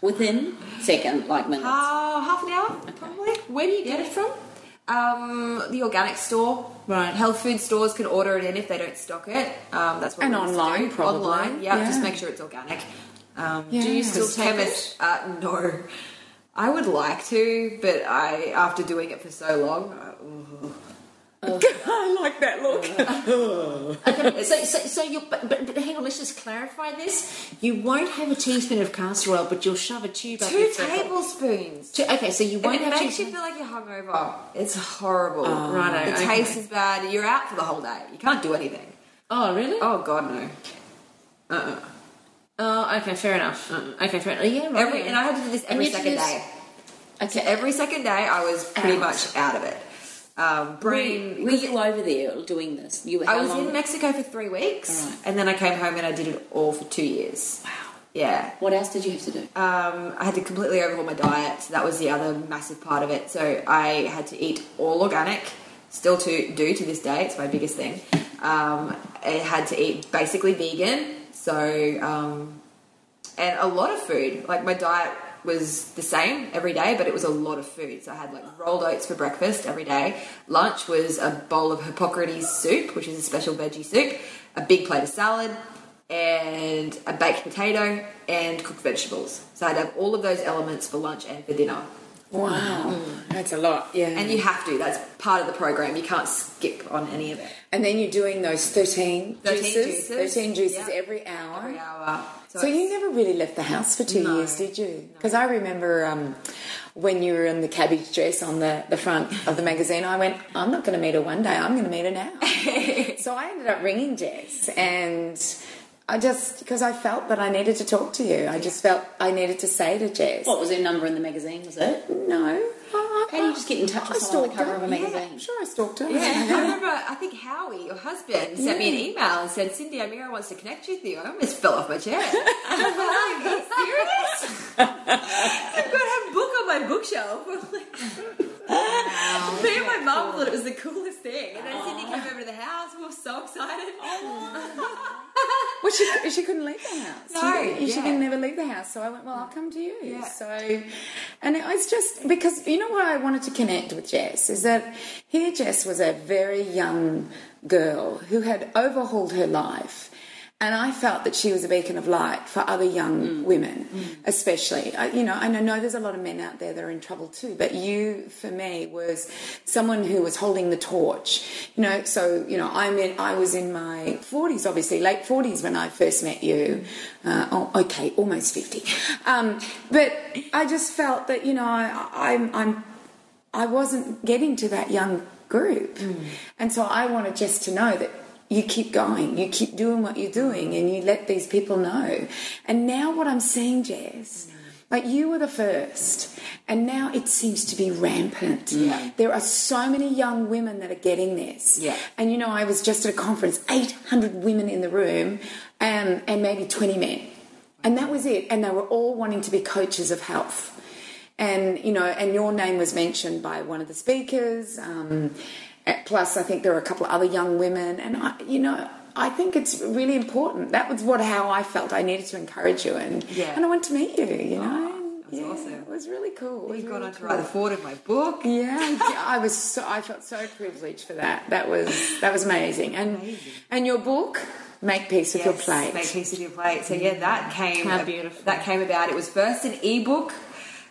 within second, like minutes. Half an hour, probably. Where do you get it from? The organic store. Right. Health food stores can order it in if they don't stock it. That's what And we used to online, do. probably. Online, Yeah. just make sure it's organic. Yeah. Do you still take Chemist, no. I would like to, but after doing it for so long, I like that look. Okay, so you but hang on, let's just clarify this. You won't have a teaspoon of castor oil, but you'll shove a tube up 2 your throat. tablespoons. Okay, so you And won't it have makes you teaspoon. feel like you're hungover. It's horrible. Righto, The okay. taste is bad. You're out for the whole day. You can't do anything. Oh, really? Oh God, no. Oh, okay, fair enough. Okay, fair enough. Yeah, right. And I had to do this every you second just- day. Okay. So every second day, I was pretty Out. much out of it. Brain. Were you over there doing this? You I how was long? in Mexico for 3 weeks, Alright. and then I came home and I did it all for 2 years. Wow. Yeah. What else did you have to do? I had to completely overhaul my diet, so that was the other massive part of it. So I had to eat all organic, still to do to this day. It's my biggest thing. I had to eat basically vegan, so and a lot of food. Like my diet was the same every day, but it was a lot of food. So I had like rolled oats for breakfast every day. Lunch was a bowl of Hippocrates soup, which is a special veggie soup, a big plate of salad, and a baked potato and cooked vegetables. So I'd have all of those elements for lunch and for dinner. Wow, that's a lot. Yeah, And you have to. That's part of the program. You can't skip on any of it. and then you're doing those 13 juices. 13 juices Yeah. every hour. Every hour. So you never really left the house for 2 years, did you? Because I remember when you were in the cabbage dress on the front of the magazine, I went, I'm not going to meet her one day, I'm going to meet her now. So I ended up ringing Jess, and because I felt that I needed to talk to you. I just felt I needed to say to Jess. What was her number in the magazine? Was it? No. How do you just get in touch with someone on the cover of a magazine? Sure, I stalked her. Yeah, I remember, I think Howie, your husband, sent me an email and said, Cindy O'Meara wants to connect with you. I almost fell off my chair. I'm like, are you serious? I've got her book on my bookshelf. Me and my mum thought it was the coolest thing. And then Cindy came over to the house. We were so excited. Well, she couldn't leave the house. No, she yeah. can never leave the house. So I went, well, I'll come to you. Yeah. So, and it was just because, you know why I wanted to connect with Jess is that here Jess was a very young girl who had overhauled her life. And I felt that she was a beacon of light for other young women, especially. I know there's a lot of men out there that are in trouble too, but you, for me, was someone who was holding the torch. I was in my 40s, obviously, late 40s when I first met you. Almost 50. But I just felt that, I wasn't getting to that young group. And so I wanted Jess to know that you keep going, you keep doing what you're doing, and you let these people know. And now what I'm seeing, Jess, like you were the first, and now it seems to be rampant. Yeah. There are so many young women that are getting this. Yeah. And, I was just at a conference, 800 women in the room, and maybe 20 men. And that was it. And they were all wanting to be coaches of health. And, and your name was mentioned by one of the speakers. Plus, I think there were a couple of other young women. And, I think it's really important. That was how I felt. I needed to encourage you. And I went to meet you, That's awesome. It was really cool. You've gone on to write the forward of my book. Yeah, I felt so privileged for that. That was amazing. And your book, Make Peace with Your Plate. Make Peace with Your Plate. So that came. How beautiful. That came about. It was first an ebook.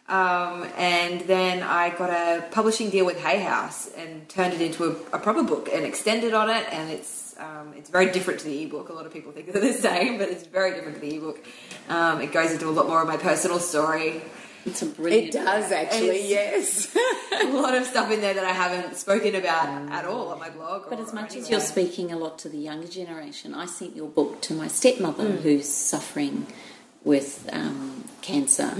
And then I got a publishing deal with Hay House and turned it into a proper book and extended on it, and it's It's very different to the ebook. A lot of people think they're the same, but it's very different to the ebook. It goes into a lot more of my personal story. It's a brilliant. It does actually, yes. A lot of stuff in there that I haven't spoken about at all on my blog. But as much as you're speaking a lot to the younger generation, I sent your book to my stepmother who's suffering with cancer,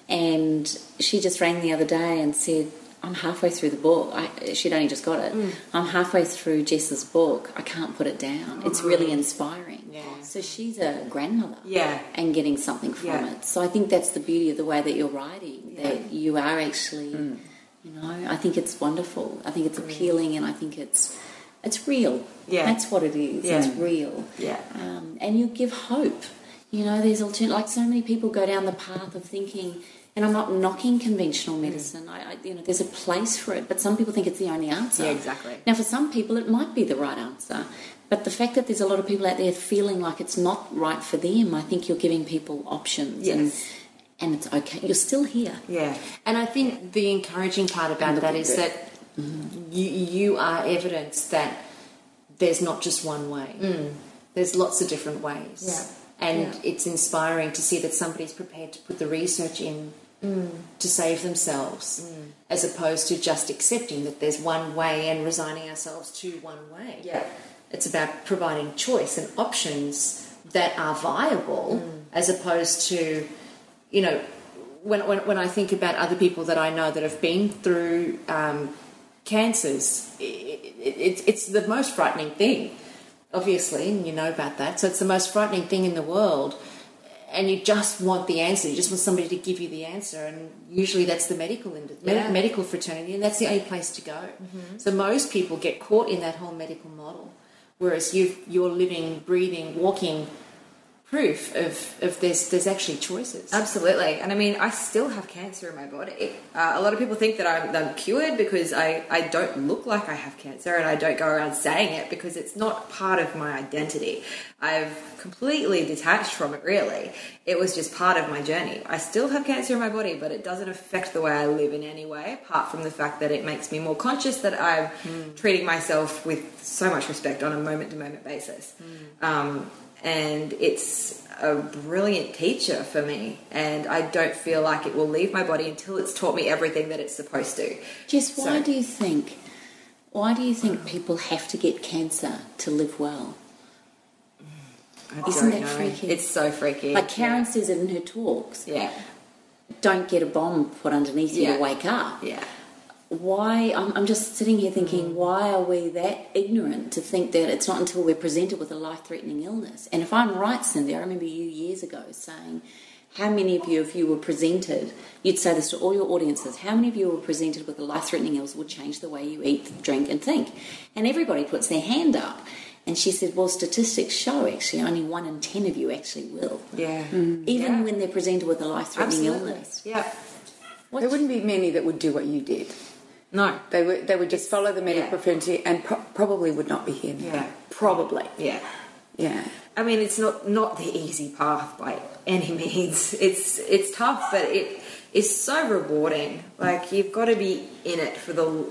and she just rang the other day and said, I'm halfway through the book. She'd only just got it. I'm halfway through Jess's book. I can't put it down. It's really inspiring. Yeah. So she's a grandmother. Yeah. And getting something from it. So I think that's the beauty of the way that you're writing, that you are actually, you know, I think it's wonderful. I think it's appealing, and I think it's real. Yeah. That's what it is. Yeah. It's real. Yeah. And you give hope. You know, there's like so many people go down the path of thinking, and I'm not knocking conventional medicine. You know, there's a place for it, but some people think it's the only answer. Yeah, exactly. Now, for some people, it might be the right answer, but the fact that there's a lot of people out there feeling like it's not right for them, I think you're giving people options. Yes. And it's okay. You're still here. Yeah. And I think the encouraging part about that is that you are evidence that there's not just one way. There's lots of different ways. Yeah. And it's inspiring to see that somebody's prepared to put the research in to save themselves, as opposed to just accepting that there's one way and resigning ourselves to one way. Yeah. It's about providing choice and options that are viable, as opposed to, you know, when I think about other people that I know that have been through cancers, it's the most frightening thing. Obviously, and you know about that. So it's the most frightening thing in the world, and you just want the answer. You just want somebody to give you the answer, and usually that's the medical fraternity, and that's the only place to go. So most people get caught in that whole medical model, whereas you're living, breathing, walking proof of there's actually choices. Absolutely. And I mean, I still have cancer in my body. A lot of people think that I'm cured because I don't look like I have cancer, and I don't go around saying it because it's not part of my identity. I've completely detached from it, really. It was just part of my journey. I still have cancer in my body, but it doesn't affect the way I live in any way, apart from the fact that it makes me more conscious that I'm treating myself with so much respect on a moment-to-moment basis. And it's a brilliant teacher for me, and I don't feel like it will leave my body until it's taught me everything that it's supposed to. Jess, why do you think people have to get cancer to live well? Isn't that freaky? It's so freaky. Like Karen says it in her talks. Yeah. Don't get a bomb put underneath you to wake up. Yeah. Why? I'm just sitting here thinking, why are we that ignorant to think that it's not until we're presented with a life-threatening illness? And if I'm right, Cindy, I remember you years ago saying, how many of you, if you were presented, you'd say this to all your audiences, how many of you were presented with a life-threatening illness would change the way you eat, drink and think? And everybody puts their hand up. And she said, well, statistics show actually only 1 in 10 of you actually will. Yeah. Even when they're presented with a life-threatening illness. Yeah. There wouldn't be many that would do what you did. No. They would just follow the medical fraternity and probably would not be here now. Yeah. Probably. Yeah. Yeah. I mean, it's not the easy path by any means. It's tough, but it is so rewarding. Like, you've got to be in it for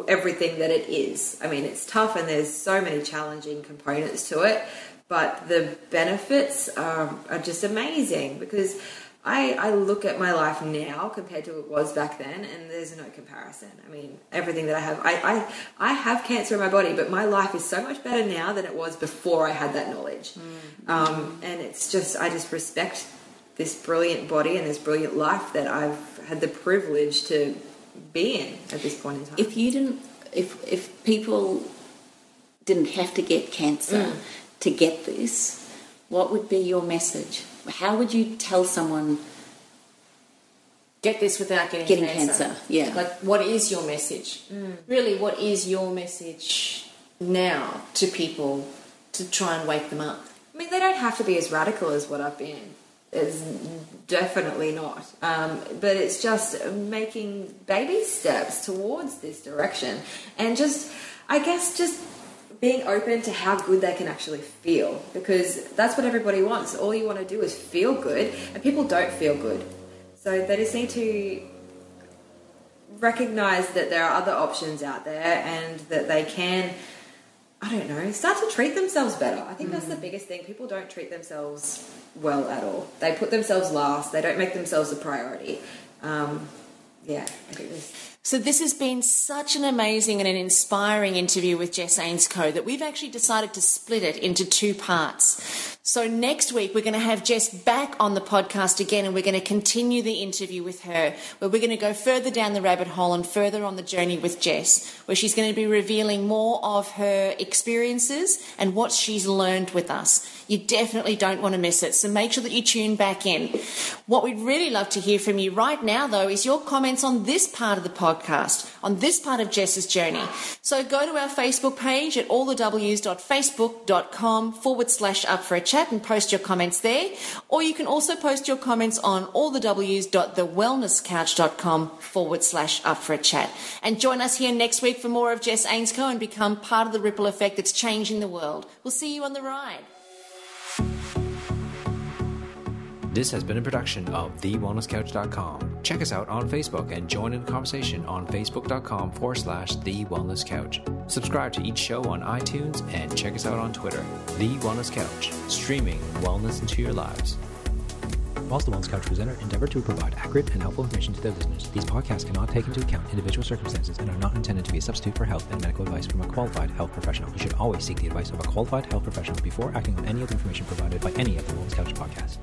everything that it is. I mean, it's tough, and there's so many challenging components to it, but the benefits are just amazing, because I look at my life now compared to what it was back then, and there's no comparison. I mean, everything that I have, I have cancer in my body, but my life is so much better now than it was before I had that knowledge. And it's just, I just respect this brilliant body and this brilliant life that I've had the privilege to be in at this point in time. If people didn't have to get cancer to get this, what would be your message? How would you tell someone get this without getting cancer? Yeah. Like, what is your message? Really, what is your message now to people to try and wake them up? I mean, they don't have to be as radical as what I've been. It's definitely not. But it's just making baby steps towards this direction. And just being open to how good they can actually feel. Because that's what everybody wants. All you want to do is feel good. And people don't feel good. So they just need to recognise that there are other options out there, and that they can I don't know, start to treat themselves better. I think that's the biggest thing. People don't treat themselves well at all. They put themselves last. They don't make themselves a priority. I think So this has been such an amazing and an inspiring interview with Jess Ainscough that we've actually decided to split it into 2 parts. So next week we're going to have Jess back on the podcast again, and we're going to continue the interview with her, where we're going to go further down the rabbit hole and further on the journey with Jess, where she's going to be revealing more of her experiences and what she's learned with us. You definitely don't want to miss it, so make sure that you tune back in. What we'd really love to hear from you right now, though, is your comments on this part of the podcast, on this part of Jess's journey. So go to our Facebook page at allthews.facebook.com/up for a chat and post your comments there. Or you can also post your comments on allthews.thewellnesscouch.com/up for a chat. And join us here next week for more of Jess Ainscough and become part of the ripple effect that's changing the world. We'll see you on the ride. This has been a production of TheWellnessCouch.com. Check us out on Facebook and join in the conversation on Facebook.com/TheWellnessCouch. Subscribe to each show on iTunes and check us out on Twitter. The Wellness Couch, streaming wellness into your lives. Whilst the Wellness Couch presenter endeavor to provide accurate and helpful information to their listeners, these podcasts cannot take into account individual circumstances and are not intended to be a substitute for health and medical advice from a qualified health professional. You should always seek the advice of a qualified health professional before acting on any of the information provided by any of the Wellness Couch podcasts.